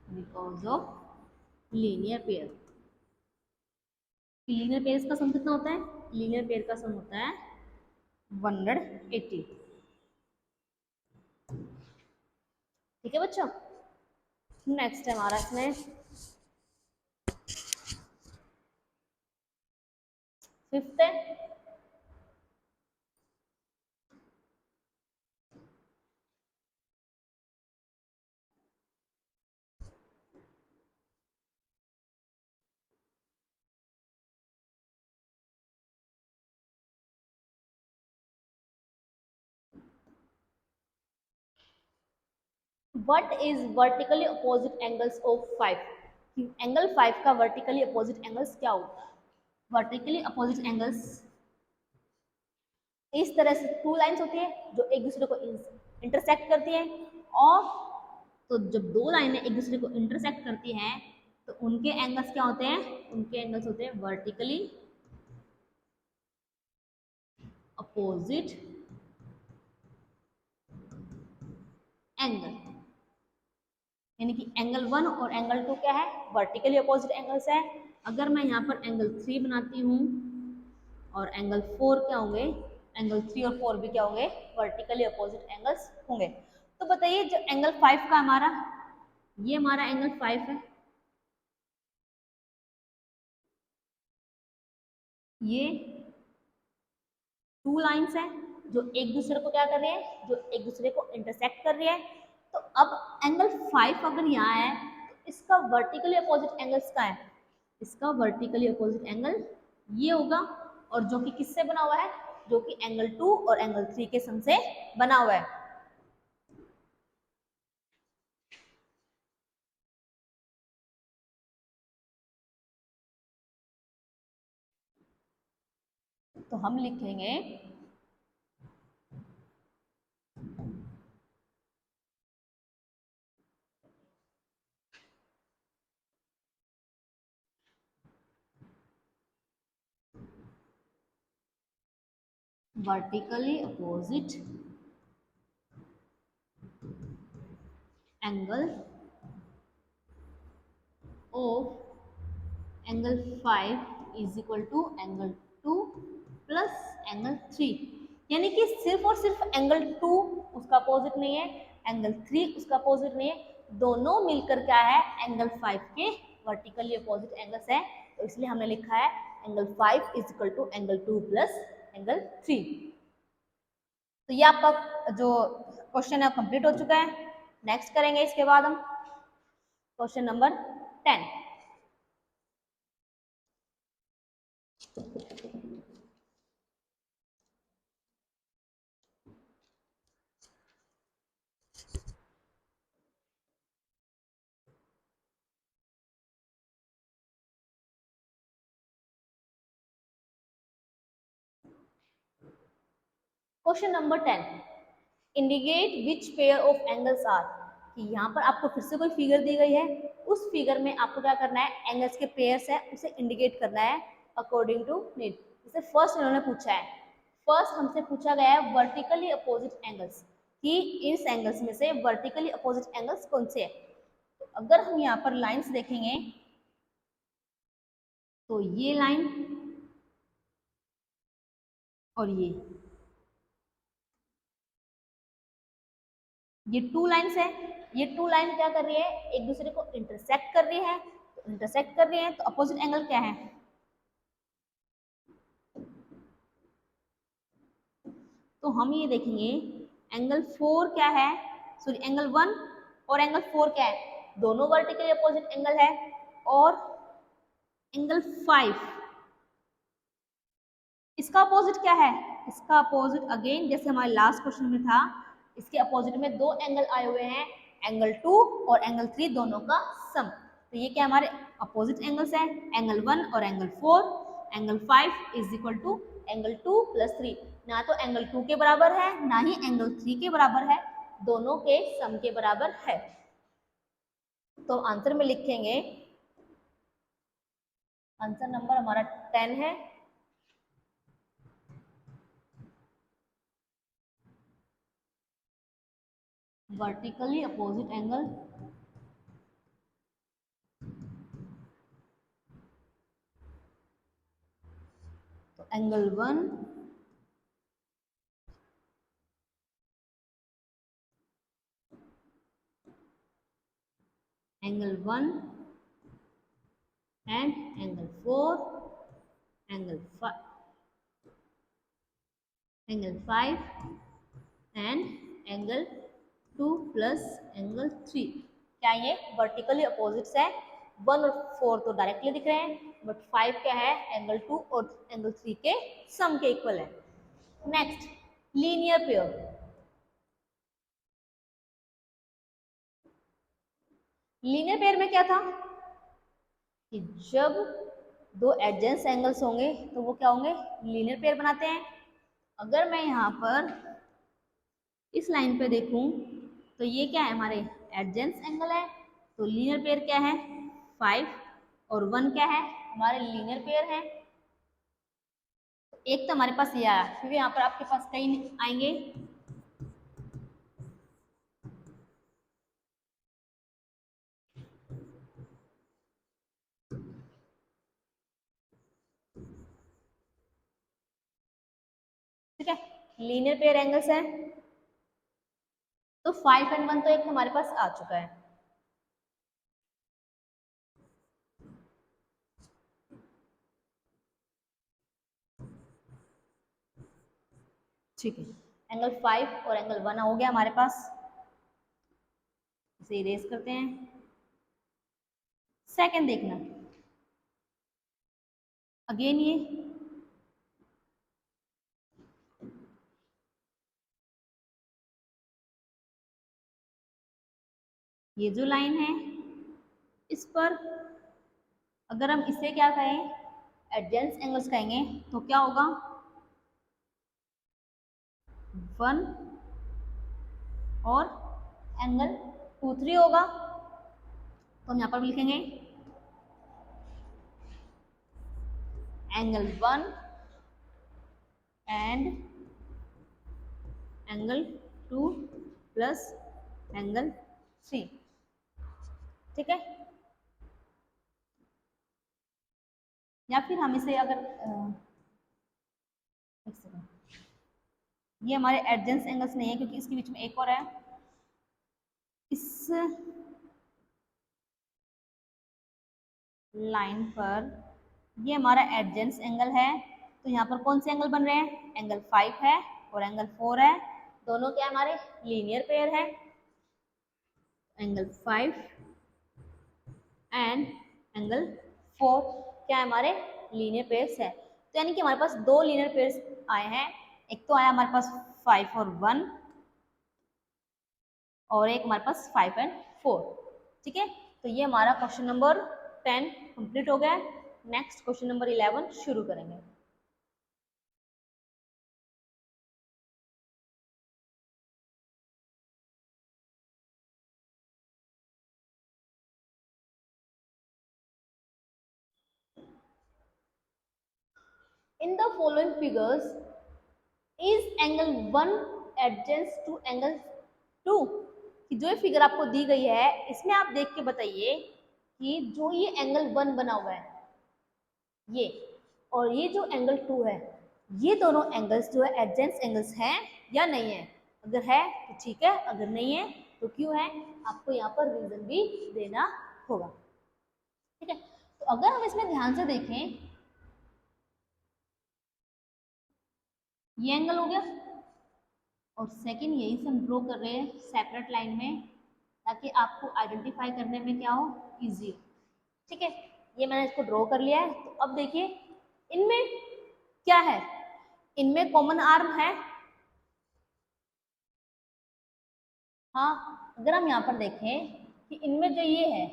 Because of linear pair. Linear pair का सम कितना होता है, लीनियर पेयर का सम होता है 180। ठीक है बच्चों, नेक्स्ट है हमारा इसमें फिफ्थ है, what is vertically opposite angles of 5। Angle 5 का वर्टिकली अपोजिट एंगल्स क्या होता है। वर्टिकली अपोजिट एंगल्स इस तरह से टू लाइंस होती है जो एक दूसरे को इंटरसेक्ट करती है, और तो जब दो लाइनें एक दूसरे को इंटरसेक्ट करती हैं तो उनके एंगल्स क्या होते हैं, उनके एंगल्स होते हैं वर्टिकली अपोजिट एंगल। यानी कि एंगल 1 और एंगल 2 क्या है, वर्टिकली अपोजिट एंगल्स है। अगर मैं यहाँ पर एंगल 3 बनाती हूँ और एंगल 4 क्या होंगे, एंगल 3 और 4 भी क्या होंगे, वर्टिकली अपोजिट एंगल्स होंगे। तो बताइए जो एंगल 5 का हमारा, ये हमारा एंगल 5 है, ये टू लाइंस है जो एक दूसरे को क्या कर रही है, जो एक दूसरे को इंटरसेक्ट कर रही है। तो अब एंगल 5 अगर यहाँ है तो इसका वर्टिकली अपोजिट एंगल्स का है, इसका वर्टिकली अपोजिट एंगल ये होगा, और जो कि किससे बना हुआ है, जो कि एंगल 2 और एंगल 3 के सम से बना हुआ है। तो हम लिखेंगे vertically opposite angle of angle 5 is equal to angle 2 plus angle 3। यानी कि सिर्फ और सिर्फ एंगल 2 उसका अपोजिट नहीं है, एंगल 3 उसका अपोजिट नहीं है, दोनों मिलकर क्या है, एंगल 5 के वर्टिकली अपोजिट एंगल्स है। तो इसलिए हमने लिखा है angle 5 is equal to angle 2 plus angle 3। तो ये आपका जो क्वेश्चन है कंप्लीट हो चुका है। नेक्स्ट करेंगे इसके बाद हम question number 10। Question number 10, indicate which pair of angles are. कि यहाँ पर आपको फिर से कोई फिगर दी गई है, उस फिगर में आपको क्या करना है, एंगल्स के पेयर्स है उसे इंडिकेट करना है अकॉर्डिंग टू नीड। जैसे फर्स्ट इन्होंने पूछा है, फर्स्ट हमसे पूछा गया है वर्टिकली अपोजिट एंगल्स, कि इस एंगल्स में से वर्टिकली अपोजिट एंगल्स कौन से है। तो अगर हम यहाँ पर लाइंस देखेंगे तो ये लाइन और ये टू लाइन्स है, ये टू लाइन क्या कर रही है, एक दूसरे को इंटरसेक्ट कर रही है। तो इंटरसेक्ट कर रही है तो अपोजिट एंगल क्या है, तो हम ये देखेंगे एंगल 4 क्या है, सॉरी एंगल 1 और एंगल 4 क्या है, दोनों वर्टिकली अपोजिट एंगल है। और एंगल 5, इसका अपोजिट क्या है? इसका अपोजिट अगेन जैसे हमारे लास्ट क्वेश्चन में था, इसके अपोजिट में दो एंगल आए हुए हैं, एंगल 2 और एंगल 3 दोनों का सम। तो ये क्या हमारे अपोजिट एंगल्स हैं, एंगल 1 और angle 4। Angle 5 is equal to angle 2 plus 3, ना तो एंगल 2 के बराबर है ना ही एंगल 3 के बराबर है, दोनों के सम के बराबर है। तो आंसर में लिखेंगे, आंसर नंबर हमारा 10 है। वर्टिकली अपोजिट एंगल तो angle 1 angle 1 and angle 4 angle 5 and angle 2 plus angle 3। क्या ये वर्टिकली अपोजिट्स है? 1 और 4 तो डायरेक्टली दिख रहे हैं, बट 5 क्या है? एंगल 2 और एंगल 3 के सम के इक्वल है। Next, linear pair. Linear pair में क्या था कि जब दो एडजेंस एंगल्स होंगे तो वो क्या होंगे? लीनियर पेयर बनाते हैं। अगर मैं यहाँ पर इस लाइन पे देखूं तो ये क्या है? हमारे एडजेंस एंगल है। तो लीनियर पेयर क्या है? 5 और 1 क्या है? हमारे लीनियर पेयर है। एक तो हमारे पास ये आया, क्योंकि यहाँ पर आपके पास कई आएंगे, ठीक है, लीनियर पेयर एंगल्स है। तो 5 एंड 1 तो एक हमारे पास आ चुका है। ठीक है, एंगल 5 और एंगल 1 हो गया हमारे पास, इसे इरेज करते हैं। सेकंड देखना, अगेन ये जो लाइन है, इस पर अगर हम इसे क्या कहें? एडजेंस एंगल्स कहेंगे, तो क्या होगा? 1 और एंगल 2 3 होगा। तो हम यहाँ पर लिखेंगे angle 1 and angle 2 plus angle 3। ठीक है, या फिर हम इसे अगर एक सेकंड, ये हमारे एडजेंस एंगल्स नहीं है क्योंकि इसके बीच में एक और है। इस लाइन पर ये हमारा एडजेंस एंगल है, तो यहाँ पर कौन से एंगल बन रहे हैं? एंगल 5 है और एंगल 4 है, दोनों क्या हमारे लीनियर पेयर है। एंगल 5 एंड एंगल 4 क्या है? हमारे लीनियर पेयर्स है। तो यानी कि हमारे पास दो लीनियर पेयर्स आए हैं, एक तो आया हमारे पास 5 और 1 और एक हमारे पास 5 एंड 4। ठीक है, तो ये हमारा क्वेश्चन नंबर 10 कंप्लीट हो गया। नेक्स्ट क्वेश्चन नंबर 11 शुरू करेंगे। In the following figures, is angle 1 adjacent to angle 2? कि जो ये फिगर आपको दी गई है, इसमें आप देख के बताइए कि जो ये एंगल 1 बना हुआ है ये, और ये जो एंगल 2 है, ये दोनों एंगल्स जो है एडजेंस एंगल्स हैं या नहीं है? अगर है तो ठीक है, अगर नहीं है तो क्यों है? आपको यहाँ पर रीजन भी देना होगा। ठीक है, तो अगर हम इसमें ध्यान से देखें, ये एंगल हो गया और सेकंड यही से हम ड्रॉ कर रहे हैं सेपरेट लाइन में, ताकि आपको आइडेंटिफाई करने में क्या हो? इजी हो। ठीक है, ये मैंने इसको ड्रॉ कर लिया है। तो अब देखिए इनमें क्या है, इनमें कॉमन आर्म है। हाँ, अगर हम यहाँ पर देखें कि इनमें जो ये है,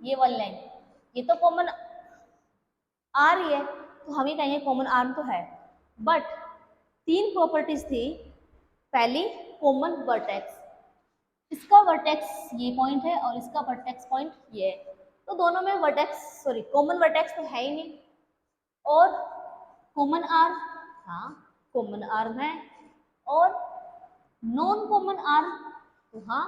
ये वाली लाइन, ये तो कॉमन आ रही है, तो हम ये कहेंगे कॉमन आर्म तो है। बट तीन प्रॉपर्टीज थी। पहली, कॉमन वर्टेक्स, इसका वर्टेक्स ये पॉइंट है और इसका वर्टेक्स पॉइंट ये है, तो दोनों में वर्टेक्स सॉरी कॉमन वर्टेक्स तो है ही नहीं। और कॉमन आर्म, हाँ कॉमन आर्म है। और नॉन कॉमन आर्म, तो हाँ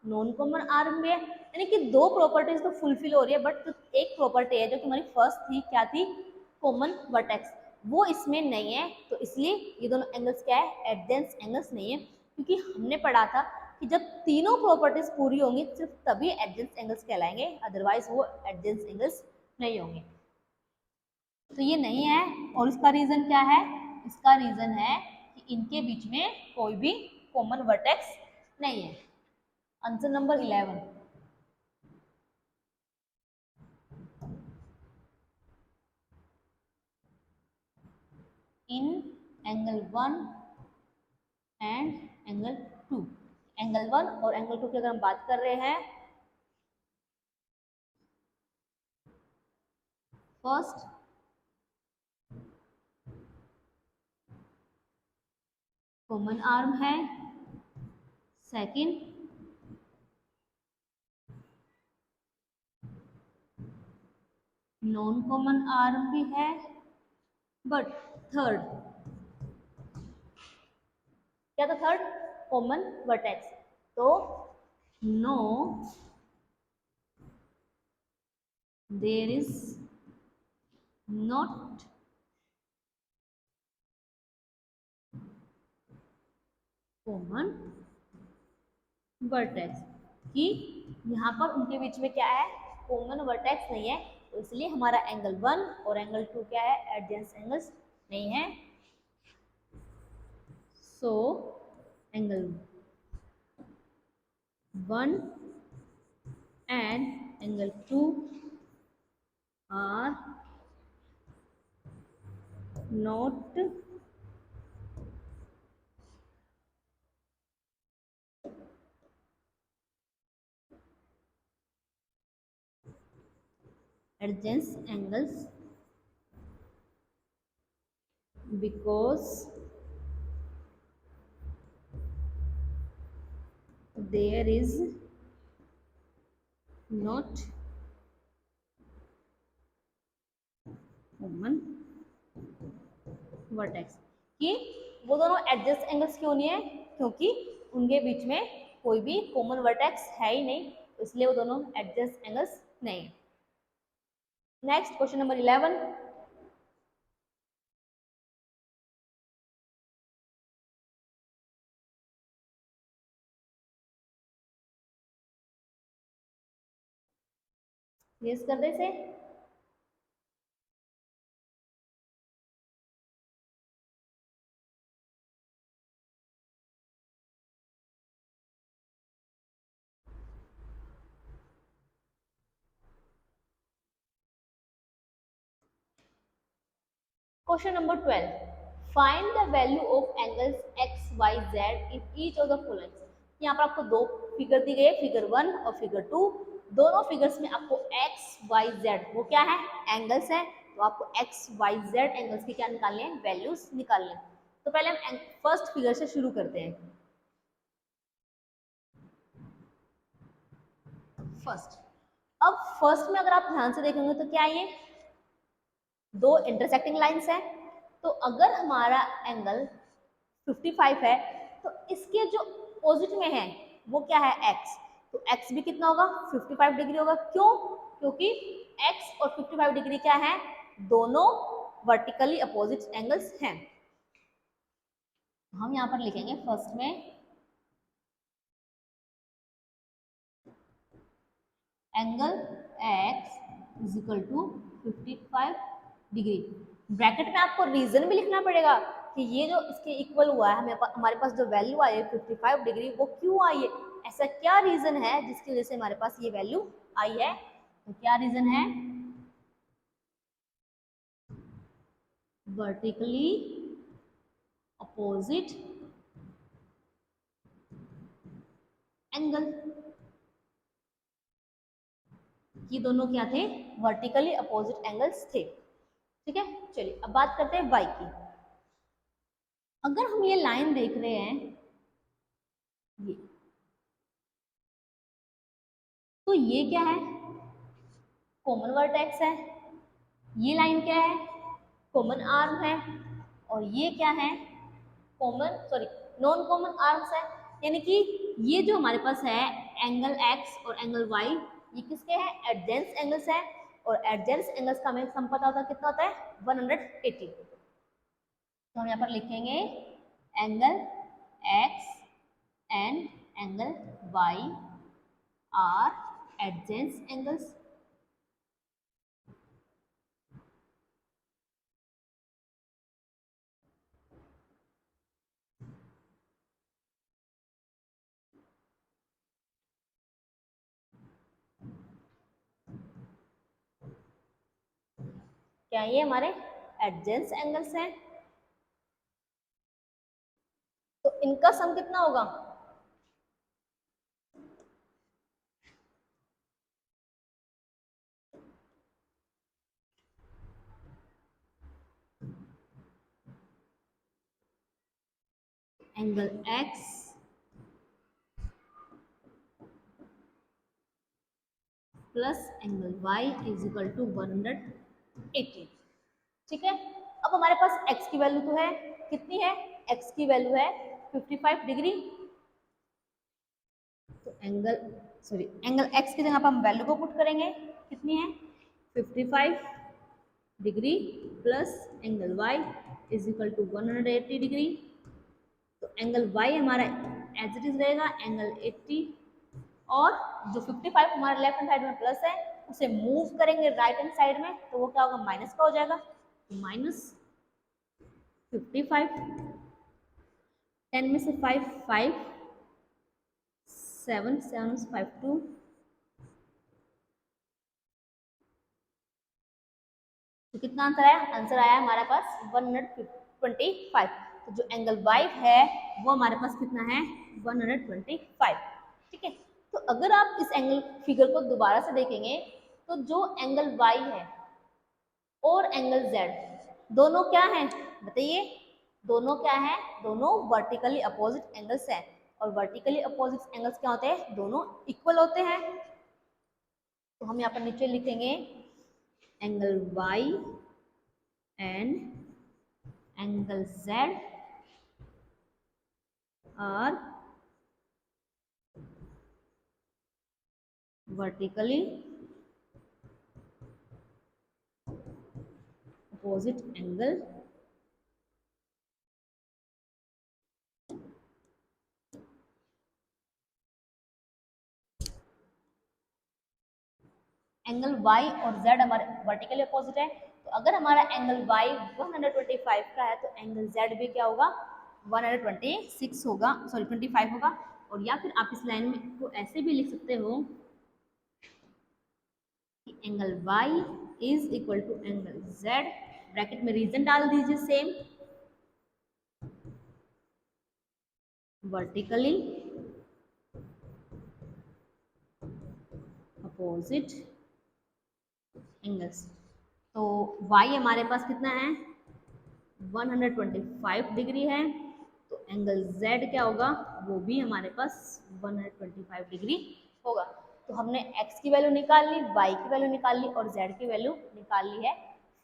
नॉन कॉमन आर्म भी है। यानी कि दो प्रॉपर्टीज तो फुलफिल हो रही है, बट जो एक प्रॉपर्टी है जो कि हमारी फर्स्ट थी, क्या थी, कॉमन वर्टेक्स, वो इसमें नहीं है। तो इसलिए ये दोनों एंगल्स क्या है, एडजेंस एंगल्स नहीं है। क्योंकि हमने पढ़ा था कि जब तीनों प्रॉपर्टीज पूरी होंगी सिर्फ तभी एडजेंस एंगल्स कहलाएंगे, अदरवाइज वो एडजेंस एंगल्स नहीं होंगे। तो ये नहीं है। और इसका रीजन क्या है, इसका रीजन है कि इनके बीच में कोई भी कॉमन वर्टेक्स नहीं है। Answer number 11। In angle 1 and angle 2, angle 1 और एंगल 2 की अगर हम बात कर रहे हैं, फर्स्ट कॉमन आर्म है, सेकंड नॉन कॉमन आर्म भी है, बट थर्ड क्या था, थर्ड कॉमन वर्टेक्स। तो no there is not common vertex, कि यहाँ पर उनके बीच में क्या है, कॉमन वर्टेक्स नहीं है। तो इसलिए हमारा एंगल 1 और एंगल 2 क्या है, एडजेंस एंगल्स नहीं है। So angle 1 and angle 2 are not adjacent angles because there is not common vertex, कि वो दोनों एडजस्ट एंगल्स क्यों नहीं है, क्योंकि उनके बीच में कोई भी कॉमन वर्टेक्स है ही नहीं, इसलिए वो दोनों एडजस्ट एंगल्स नहीं है। Next question number 11। यस कर दे से, question number 12, find the value of angles x y z in each of the following. यहाँ पर आपको दो फिगर दी गई है, फिगर 1 और फिगर 2। दोनों फिगर्स में आपको एक्स वाई जेड वो क्या है, एंगल्स है। तो आपको एक्स वाई जेड एंगल्स के क्या निकालने हैं, वैल्यूज निकालने हैं। तो पहले हम फर्स्ट फिगर से शुरू करते हैं। फर्स्ट, अब फर्स्ट में अगर आप ध्यान से देखेंगे तो क्या ये दो इंटरसेक्टिंग लाइंस हैं। तो अगर हमारा एंगल 55 है तो इसके जो अपोजिट में है वो क्या है, x। तो x भी कितना होगा, 55 डिग्री होगा। क्यों, क्योंकि x और 55 डिग्री क्या है, दोनों वर्टिकली अपोजिट एंगल्स हैं। हम यहाँ पर लिखेंगे फर्स्ट में angle x is equal to 55 degree. Bracket में आपको रीजन भी लिखना पड़ेगा कि ये जो इसके इक्वल हुआ है, हमारे पास जो वैल्यू आई है 55 डिग्री, वो क्यों आई है, ऐसा क्या रीजन है जिसकी वजह से हमारे पास ये वैल्यू आई है। तो क्या रीजन है? Vertically opposite angle. ये दोनों क्या थे? वर्टिकली अपोजिट एंगल्स थे। ठीक है, चलिए अब बात करते हैं वाई की। अगर हम ये लाइन देख रहे हैं, ये, तो ये क्या है? कॉमन वर्टेक्स है। ये लाइन क्या है? कॉमन आर्म है। और ये क्या है? Common sorry non common arms है। यानी कि ये जो हमारे पास है एंगल एक्स और एंगल वाई, ये किसके हैं? एडजेंस एंगल्स है। और एडजेंस एंगल्स का हमें सम पता होता है, कितना होता है? 180। तो हम यहाँ पर लिखेंगे angle x and angle y are adjacent angles. क्या ये हमारे एडजेंस एंगल्स हैं? तो इनका सम कितना होगा? Angle x plus angle y is equal to 180। ठीक है, अब हमारे पास x की वैल्यू तो है, कितनी है? x की वैल्यू है 55 डिग्री। तो एंगल x की जगह पर हम वैल्यू को पुट करेंगे, कितनी है? 55 degree plus angle y is equal to 180 degree. तो एंगल y हमारा एज इट इज रहेगा एंगल 80, और जो 55 हमारे लेफ्ट हैंड साइड में प्लस है, उसे मूव करेंगे राइट हैंड साइड में, तो वो क्या होगा? माइनस का हो जाएगा। माइनस 55, 10 में से 5 5, 7 7 5 2, तो कितना आंसर आया? आंसर आया हमारे पास 125। तो जो एंगल वाई है वो हमारे पास कितना है? 125। ठीक है, तो अगर आप इस एंगल फिगर को दोबारा से देखेंगे, तो जो एंगल वाई है और एंगल जेड दोनों क्या हैं? बताइए, दोनों क्या हैं? दोनों वर्टिकली अपोजिट एंगल्स हैं। और वर्टिकली अपोजिट एंगल्स क्या होते हैं? दोनों इक्वल होते हैं। तो हम यहाँ पर नीचे लिखेंगे angle y and angle z are vertically opposite angle angle y और z हमारे वर्टिकली अपोजिट है। तो अगर हमारा एंगल y 125 का है, तो एंगल z भी क्या होगा? 126 होगा, सॉरी 25 होगा। और या फिर आप इस लाइन में को ऐसे भी लिख सकते हो कि angle y is equal to angle z, bracket में रीजन डाल दीजिए सेम, वर्टिकली अपोजिट एंगल्स। तो y हमारे पास कितना है? 125 डिग्री है। तो एंगल Z क्या होगा? वो भी हमारे पास 125 डिग्री होगा। तो हमने x की वैल्यू निकाल ली, y की वैल्यू निकाल ली और z की वैल्यू निकाल ली है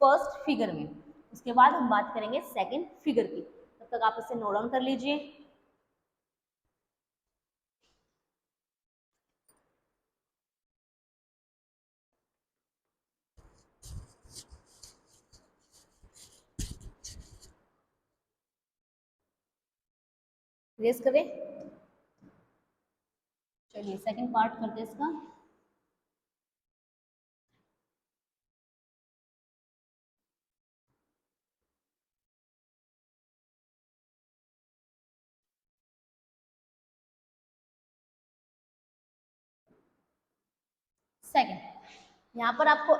फर्स्ट फिगर में। उसके बाद हम बात करेंगे सेकंड फिगर की। तब तक आप इसे नोट डाउन कर लीजिए। रेस करें, चलिए सेकंड पार्ट करते हैं इसका। सेकंड, यहाँ पर आपको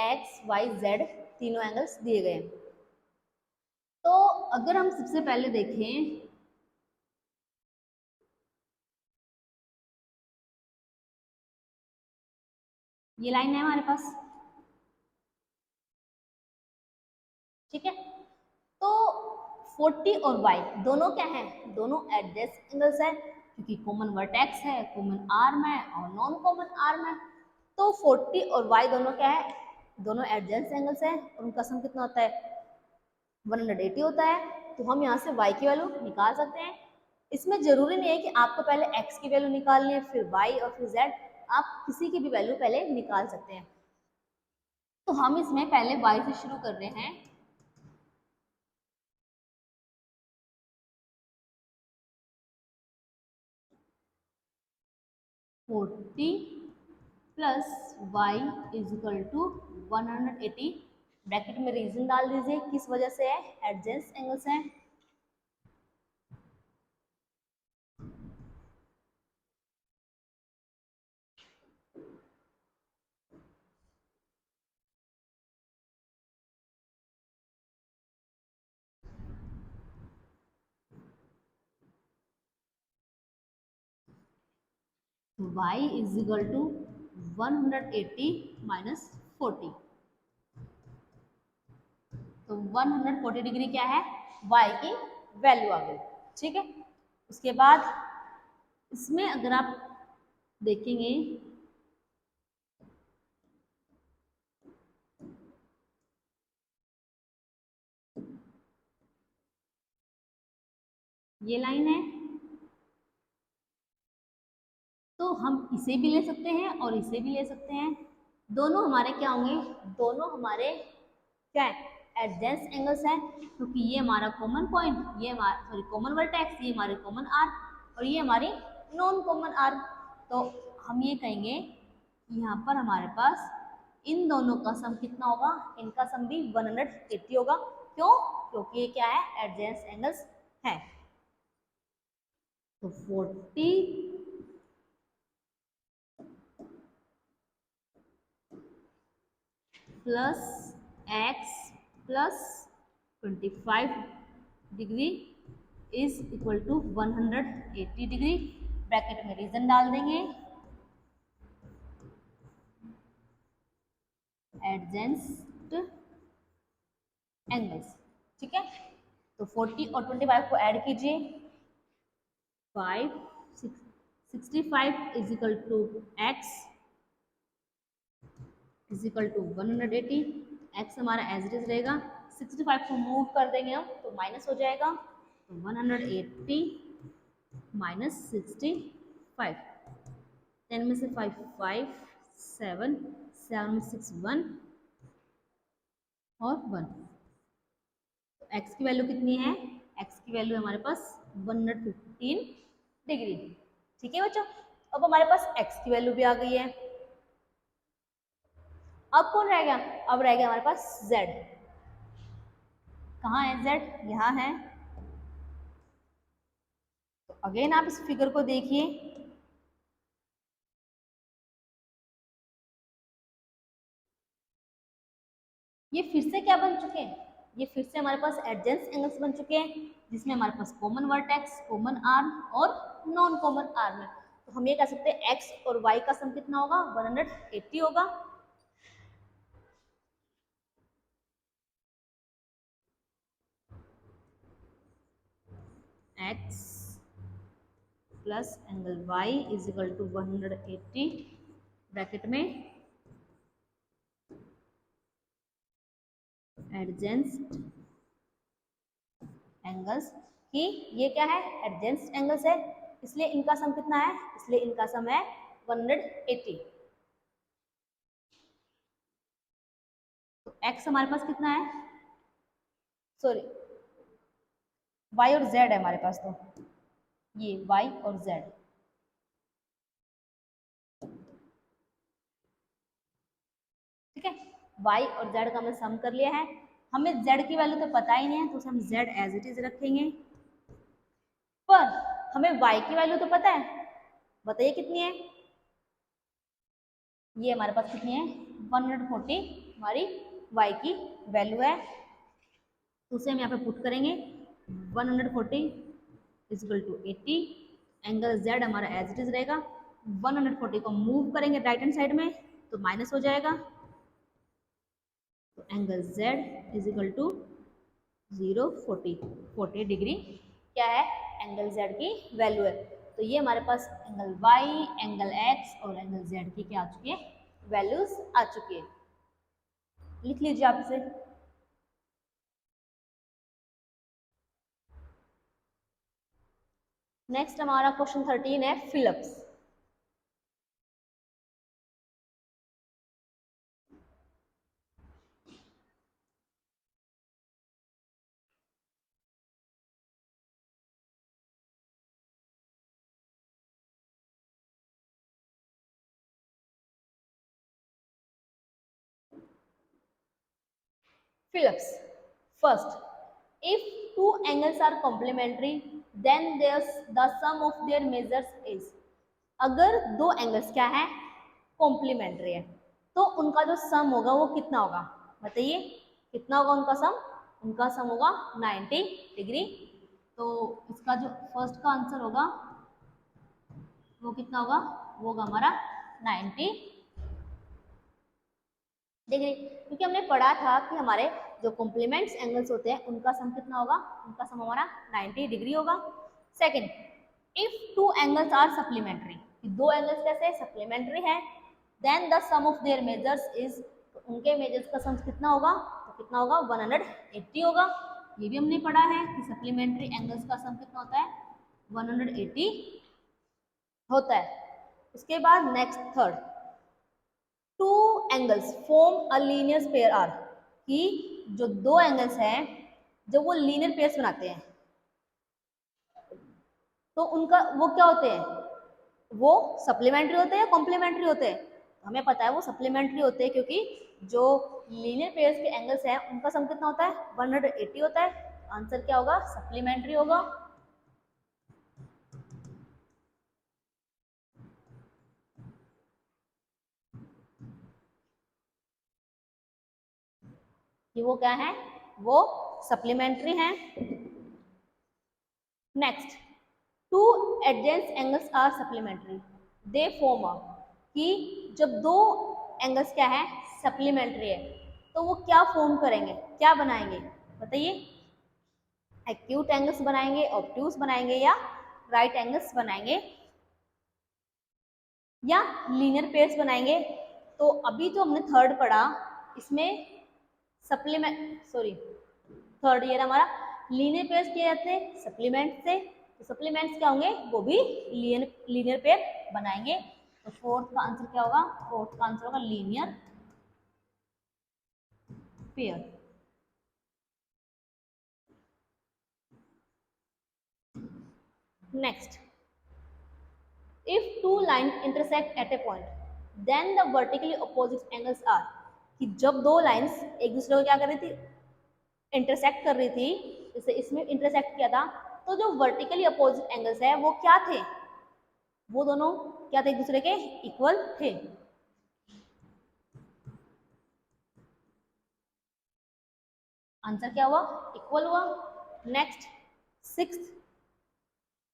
एक्स वाई जेड तीनों एंगल्स दिए गए हैं। तो अगर हम सबसे पहले देखें, ये लाइन है हमारे पास, ठीक है। तो 40 और y दोनों क्या है, दोनों एडजेसेंट एंगल्स है, क्योंकि कॉमन वर्टेक्स है, कॉमन आर्म है और नॉन कॉमन आर्म है। तो 40 और y दोनों क्या है, दोनों एडजेसेंट एंगल्स है, और उनका सम कितना होता है, 180 होता है। तो हम यहाँ से y की वैल्यू निकाल सकते हैं। इसमें जरूरी नहीं है कि आपको पहले x की वैल्यू निकालनी है फिर y और फिर z, आप किसी की भी वैल्यू पहले निकाल सकते हैं। तो हम इसमें पहले y से शुरू कर रहे हैं। Forty plus y is equal to 180, bracket में रीजन डाल दीजिए किस वजह से है, एडजेंस एंगल्स हैं। y is equal to 180 minus 40, तो 140 डिग्री क्या है, y की वैल्यू आ गई, ठीक है। उसके बाद इसमें अगर आप देखेंगे, ये लाइन है, तो हम इसे भी ले सकते हैं और इसे भी ले सकते हैं। दोनों हमारे क्या होंगे, दोनों हमारे क्या है, एडजेंस एंगल्स हैं, क्योंकि ये हमारा कॉमन पॉइंट, ये हमारा सॉरी कॉमन वर्टेक्स, ये हमारे कॉमन आर्क और ये हमारी नॉन कॉमन आर्क। तो हम ये कहेंगे कि यहाँ पर हमारे पास इन दोनों का सम कितना होगा, इनका सम भी 180 होगा। क्यों, क्योंकि ये क्या है, एडजेंस एंगल्स है। तो 40 plus x plus 25 degree is equal to 180 degree, bracket में रीजन डाल देंगे, एडजेंट एंगल्स, ठीक है। तो 40 और 25 को ऐड कीजिए, 65 is equal to x is equal to 180, x हमारा एज इट इज रहेगा, 65 को मूव कर देंगे हम तो माइनस हो जाएगा, तो 180 माइनस 65, 10 में से 5 5 7 7 में 6 1 और 1। तो x की वैल्यू कितनी है, x की वैल्यू हमारे पास 115 डिग्री, ठीक है बच्चों। अब हमारे पास x की वैल्यू भी आ गई है। अब कौन रह गया, अब रह गया हमारे पास z। कहाँ है z, यहाँ है। तो अगेन आप इस फिगर को देखिए, ये फिर से क्या बन चुके हैं, ये फिर से हमारे पास एडजेंस एंगल्स बन चुके हैं, जिसमें हमारे पास कॉमन वर्टेक्स, कॉमन आर्म और नॉन कॉमन आर्म है। तो हम ये कह सकते हैं x और y का सम कितना होगा, 180 होगा। x plus angle y is equal to 180, bracket में एडजेंट एंगल्स, कि ये क्या है, एडजेंट एंगल्स है, इसलिए इनका सम कितना है, इसलिए इनका सम है 180। तो x हमारे पास कितना है, सॉरी y और z है हमारे पास, तो ये y और z, ठीक है। y और z का हमने सम कर लिया है, हमें z की वैल्यू तो पता ही नहीं है, तो हम z एज इट इज रखेंगे, पर हमें y की वैल्यू तो पता है, बताइए कितनी है, ये हमारे पास कितनी है 140 हमारी y की वैल्यू है, तो उसे हम यहाँ पे पुट करेंगे 140 इजिकल टू 80, एंगल z हमारा एज इट इज रहेगा, 140 को मूव करेंगे राइट हैंड साइड में तो माइनस हो जाएगा, तो angle z is equal to 40 degree क्या है, एंगल z की वैल्यू है। तो ये हमारे पास एंगल y, एंगल x और एंगल z की क्या आ चुकी है, वैल्यूज आ चुकी है। लिख लीजिए आप इसे। नेक्स्ट हमारा क्वेश्चन 13 है Philips. Phillips. First, if two angles are complementary, then the sum of their measures is. अगर दो एंगल्स क्या है, कॉम्प्लीमेंट्री है, तो उनका जो सम होगा वो कितना होगा, बताइए कितना होगा उनका सम। उनका सम होगा 90 डिग्री। तो इसका जो फर्स्ट का आंसर होगा वो कितना होगा, वो होगा हमारा 90 डिग्री, क्योंकि हमने पढ़ा था कि हमारे जो कॉम्प्लीमेंट्स एंगल्स होते हैं उनका सम कितना होगा, उनका सम हमारा 90 डिग्री होगा। Second, if two angles are supplementary, दो एंगल्स कैसे सप्लीमेंट्री है, then the sum of their measures is, तो उनके मेजर्स का सम कितना होगा, तो कितना होगा 180 होगा। ये भी हमने पढ़ा है कि सप्लीमेंट्री एंगल्स का सम कितना होता है 180 होता है। उसके बाद next third, two angles form a linear pair are, कि जो दो एंगल्स हैं जब वो लीनियर पेयर्स बनाते हैं तो उनका वो क्या होते हैं, वो सप्लीमेंट्री होते हैं या कॉम्प्लीमेंट्री होते हैं, हमें पता है वो सप्लीमेंट्री होते हैं, क्योंकि जो लीनियर पेयर्स के एंगल्स हैं उनका सम कितना होता है 180 होता है। आंसर क्या होगा, सप्लीमेंट्री होगा। कि वो क्या है, वो सप्लीमेंट्री हैं। Next, two adjacent angles are supplementary, they form a, कि जब दो एंगल्स क्या है सप्लीमेंट्री है तो वो क्या फॉर्म करेंगे, क्या बनाएंगे, बताइए। एक्यूट एंगल्स बनाएंगे, ऑब्ट्यूज बनाएंगे, या राइट एंगल्स बनाएंगे, या लीनियर पेयर्स बनाएंगे। तो अभी जो हमने थर्ड पढ़ा इसमें सप्लीमेंट सॉरी थर्ड ईयर हमारा लीनियर पेयर्स किए जाते हैं सप्लीमेंट से, तो सप्लीमेंट्स क्या होंगे, वो भी लीनियर पेयर बनाएंगे। तो फोर्थ का आंसर क्या होगा, फोर्थ का आंसर होगा linear pair. Next, if two line intersect at a point, then the vertically opposite angles are, कि जब दो लाइंस एक दूसरे को क्या कर रही थी, इंटरसेक्ट कर रही थी, जैसे इसमें इंटरसेक्ट किया था, तो जो वर्टिकली अपोजिट एंगल्स है वो क्या थे, वो दोनों क्या थे, एक दूसरे के इक्वल थे। आंसर क्या हुआ, इक्वल हुआ। Next, sixth,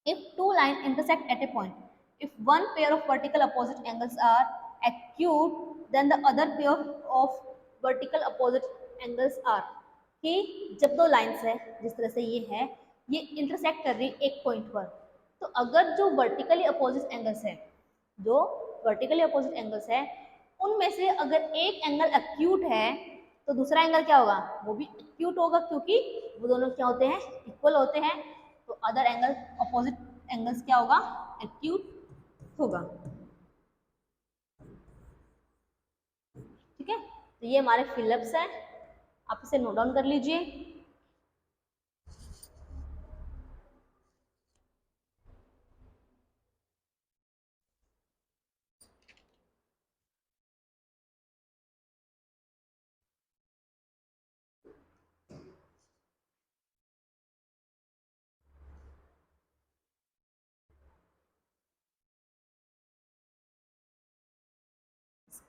if two lines intersect at a point, if one pair of vertical opposite angles are acute, then the other pair of vertical opposite angles are, कि जब दो लाइंस है जिस तरह से ये है, ये इंटरसेक्ट कर रही एक पॉइंट पर, तो अगर जो वर्टिकली अपोजिट एंगल्स है, जो वर्टिकली अपोजिट एंगल्स है उनमें से अगर एक एंगल एक्यूट है तो दूसरा एंगल क्या होगा, वो भी एक्यूट होगा, क्योंकि वो दोनों क्या होते हैं, इक्वल होते हैं। तो अदर एंगल अपोजिट एंगल्स क्या होगा, एक्यूट होगा। ठीक है, तो ये हमारे फिलिप्स है, आप इसे नोट डाउन कर लीजिए।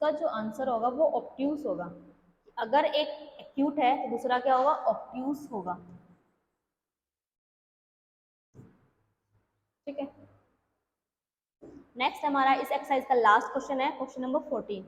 इसका जो आंसर होगा वो ऑब्ट्यूज होगा। अगर एक एक्यूट है तो दूसरा क्या होगा, ऑब्ट्यूज होगा। ठीक है, नेक्स्ट हमारा इस एक्सरसाइज का लास्ट क्वेश्चन है, question number 14।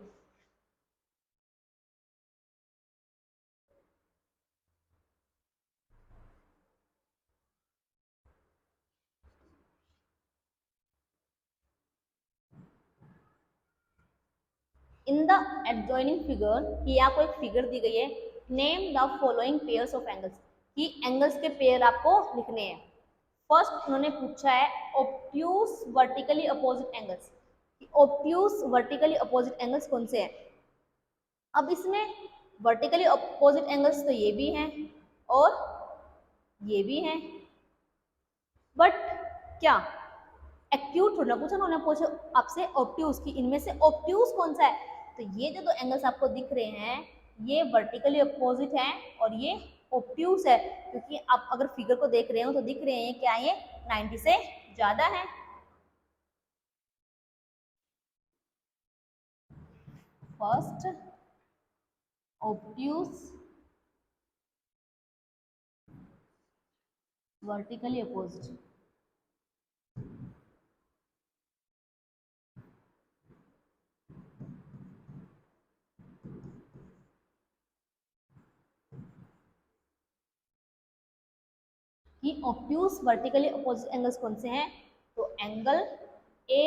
In the adjoining figure, कि आपको एक फिगर दी गई है, name the following pairs of angles, कि एंगल्स के पेयर आपको लिखने हैं। फर्स्ट उन्होंने पूछा है obtuse vertically opposite angles, obtuse vertically opposite angles कौन से हैं। अब इसमें वर्टिकली अपोजिट एंगल्स तो ये भी हैं और ये भी हैं, बट क्या एक्यूट थोड़ा पूछा, उन्होंने पूछा आपसे ऑब्ट्यूज की, इनमें से ऑब्ट्यूज कौन सा है। तो ये जो दो एंगल्स आपको दिख रहे हैं ये वर्टिकली अपोजिट हैं और ये ऑब्ट्यूज है, क्योंकि आप अगर फिगर को देख रहे हो तो दिख रहे हैं क्या ये 90 से ज्यादा है। फर्स्ट ऑब्ट्यूज वर्टिकली अपोजिट, कि ऑब्ट्यूज वर्टिकली अपोजिट एंगल्स कौन से हैं। तो एंगल ए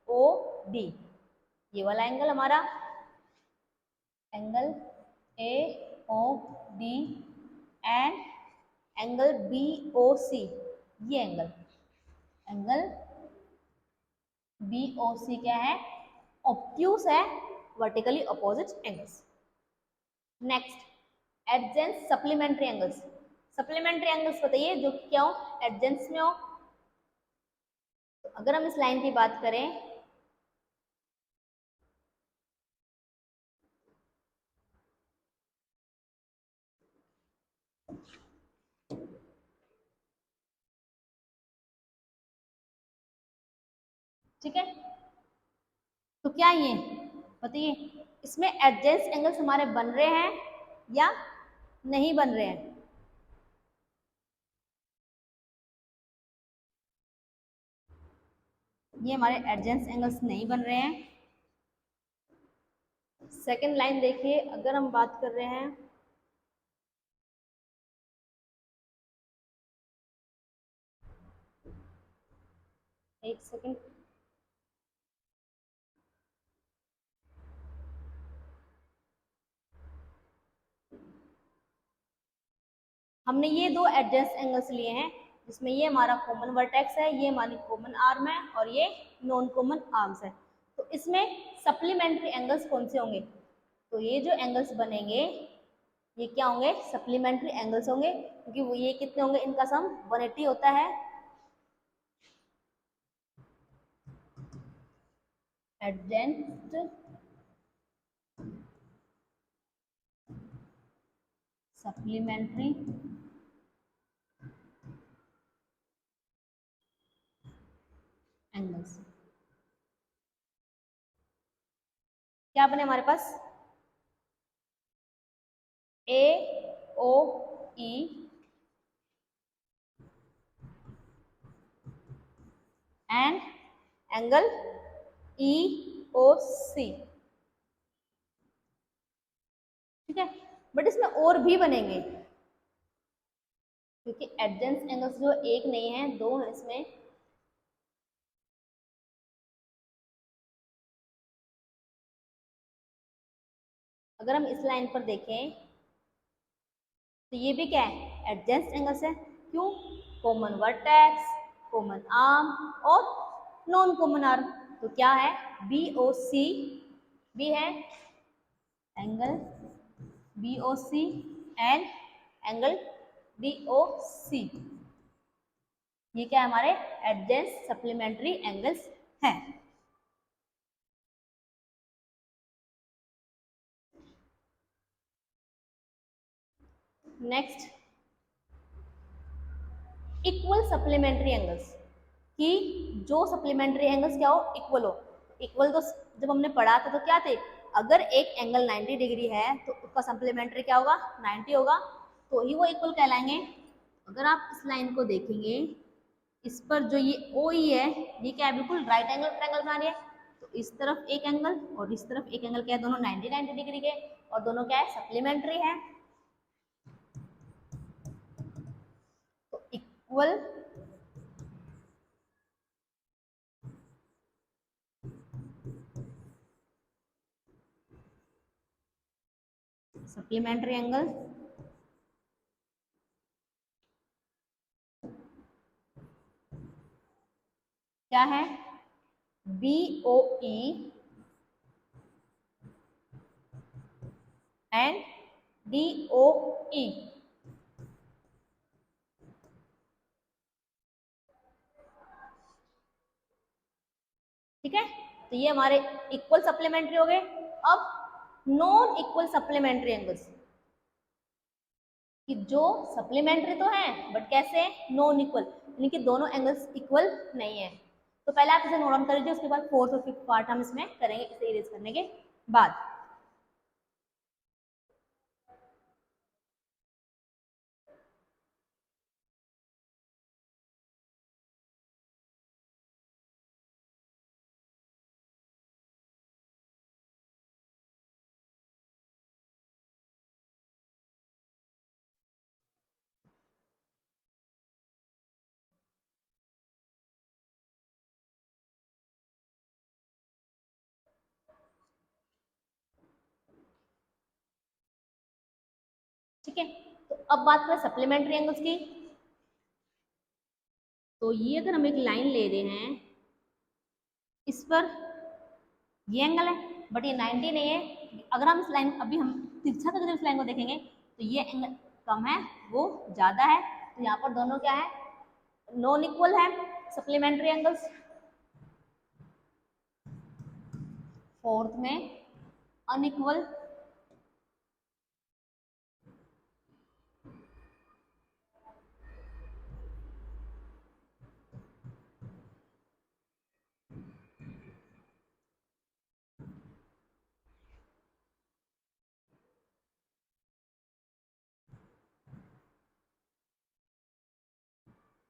ओ डी, ये वाला एंगल हमारा angle A O D and angle B O C, ये angle angle B O C क्या है, ऑब्ट्यूज है, vertically opposite angles. Next adjacent supplementary angles, supplementary angles बताइए जो कि क्या हो, एडजेंस में हो। तो अगर हम इस लाइन की बात करें, ठीक है, तो क्या ये बताइए इसमें एडजेंस एंगल्स हमारे बन रहे हैं या नहीं बन रहे हैं। ये हमारे एडजेंस एंगल्स नहीं बन रहे हैं। सेकंड लाइन देखिए, अगर हम बात कर रहे हैं एक सेकंड, हमने ये दो एडजेंस एंगल्स लिए हैं जिसमें ये हमारा कॉमन वर्टेक्स है, ये हमारी कॉमन आर्म है और ये नॉन कॉमन आर्म्स है। तो इसमें सप्लीमेंट्री एंगल्स कौन से होंगे, तो ये जो एंगल्स बनेंगे ये क्या होंगे, सप्लीमेंट्री एंगल्स होंगे, क्योंकि वो ये कितने होंगे, इनका सम 180 होता है। एडजेंट सप्लीमेंट्री एंगल्स क्या बने हमारे पास, ए ओ ई एंड एंगल ई ओ सी, ठीक है। बट इसमें और भी बनेंगे क्योंकि एडजेंस एंगल्स जो एक नहीं है दो है इसमें। अगर हम इस लाइन पर देखें तो ये भी क्या है, एडजेंस एंगल्स है। क्यों, कॉमन वर्टेक्स, कॉमन आर्म और नॉन कॉमन आर्म। तो क्या है, बी ओ सी भी है, angle B O C and angle D O C, ये क्या है हमारे एडजेंस सप्लीमेंट्री एंगल्स हैं। नेक्स्ट इक्वल सप्लीमेंट्री एंगल्स, कि जो सप्लीमेंट्री एंगल्स क्या हो, इक्वल हो। इक्वल तो जब हमने पढ़ा था तो क्या थे, अगर एक एंगल 90 डिग्री है तो उसका सप्लीमेंट्री क्या होगा, 90 होगा, तो ही वो इक्वल कहलाएंगे। अगर आप इस लाइन को देखेंगे, इस पर जो ये ओ ई है, ये क्या है, बिल्कुल राइट एंगल ट्रायंगल बना रही है। तो इस तरफ एक एंगल और इस तरफ एक एंगल क्या है, दोनों 90 डिग्री के, और दोनों क्या है, सप्लीमेंट्री है। तो इक्वल सप्लीमेंट्री एंगल क्या है, B O E and D O E. ठीक है, तो ये हमारे इक्वल सप्लीमेंट्री हो गए। अब नॉन इक्वल सप्लीमेंट्री एंगल्स, कि जो सप्लीमेंट्री तो है बट कैसे, नॉन इक्वल, यानी कि दोनों एंगल्स इक्वल नहीं है। तो पहले आप इसे नोट डाउन कर लीजिए, उसके बाद फोर्थ और फिफ्थ पार्ट हम इसमें करेंगे इसे इरेज करने के बाद। ठीक है, तो अब बात करें सप्लीमेंट्री एंगल्स की। तो ये अगर हम एक लाइन ले रहे हैं, इस पर ये एंगल है बट ये 90 नहीं है। अगर हम इस लाइन, अभी हम तिरछा करके इस लाइन को देखेंगे तो ये एंगल कम है, वो ज्यादा है, तो यहाँ पर दोनों क्या है, नॉन इक्वल है सप्लीमेंट्री एंगल्स। फोर्थ में अनइक्वल,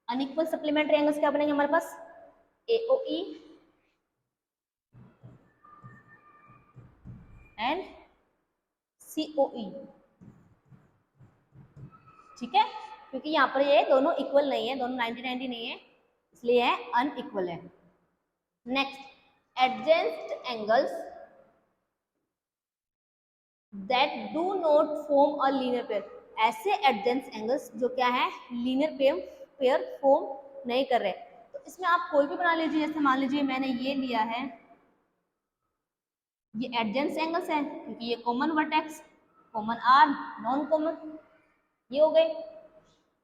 अनइक्वल सप्लीमेंट्री एंगल्स क्या बनेंगे हमारे पास, AOE एंड COE। ठीक है, क्योंकि यहाँ पर ये दोनों इक्वल नहीं है, दोनों 90 नहीं है, इसलिए है अनइक्वल है। Next, adjacent angles that do not form a linear pair. ऐसे एडजेंट एंगल्स जो क्या है, लीनियर पेयर फॉर्म नहीं कर रहे। तो इसमें आप कोई भी बना लीजिए, जैसे मान लीजिए मैंने ये लिया है, ये एडजेंट एंगल्स है क्योंकि ये common vertex, common arm, non common, ये हो गए।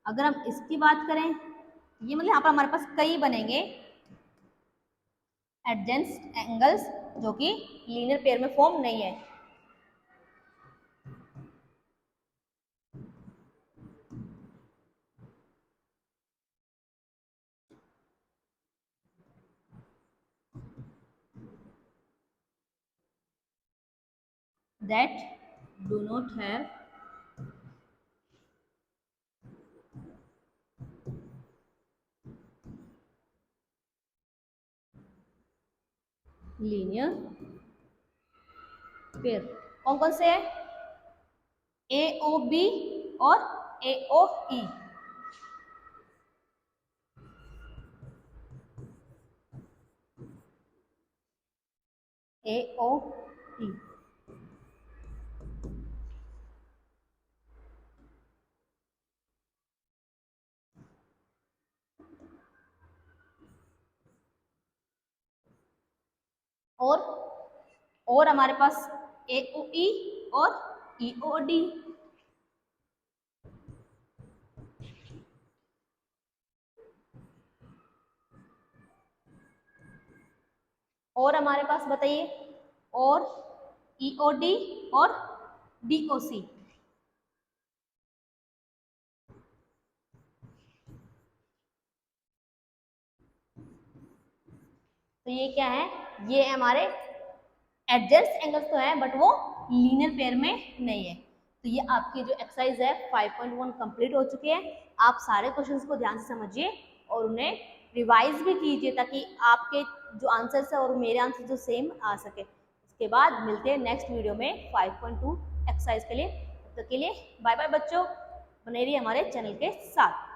अगर हम इसकी बात करें, ये मतलब यहाँ पर हमारे पास कई बनेंगे एडजेंट एंगल्स जो कि लीनियर पेयर में फॉर्म नहीं है। That do not have linear pair। कौन कौन से है, AOB और AOE। AOE और हमारे पास AOE और EOD। और हमारे पास बताइए, और EOD और DOC। तो ये क्या है, ये हमारे एडजस्ट एंगल्स तो है बट वो लीनियर पेयर में नहीं है। तो ये आपकी जो एक्सरसाइज है 5.1 कंप्लीट हो चुकी है। आप सारे क्वेश्चंस को ध्यान से समझिए और उन्हें रिवाइज भी कीजिए ताकि आपके जो आंसर्स है और मेरे आंसर जो सेम आ सके। उसके बाद मिलते हैं नेक्स्ट वीडियो में 5.2 एक्सरसाइज के लिए। तब तक के लिए बाय बाय बच्चों, बने रहिए हमारे चैनल के साथ।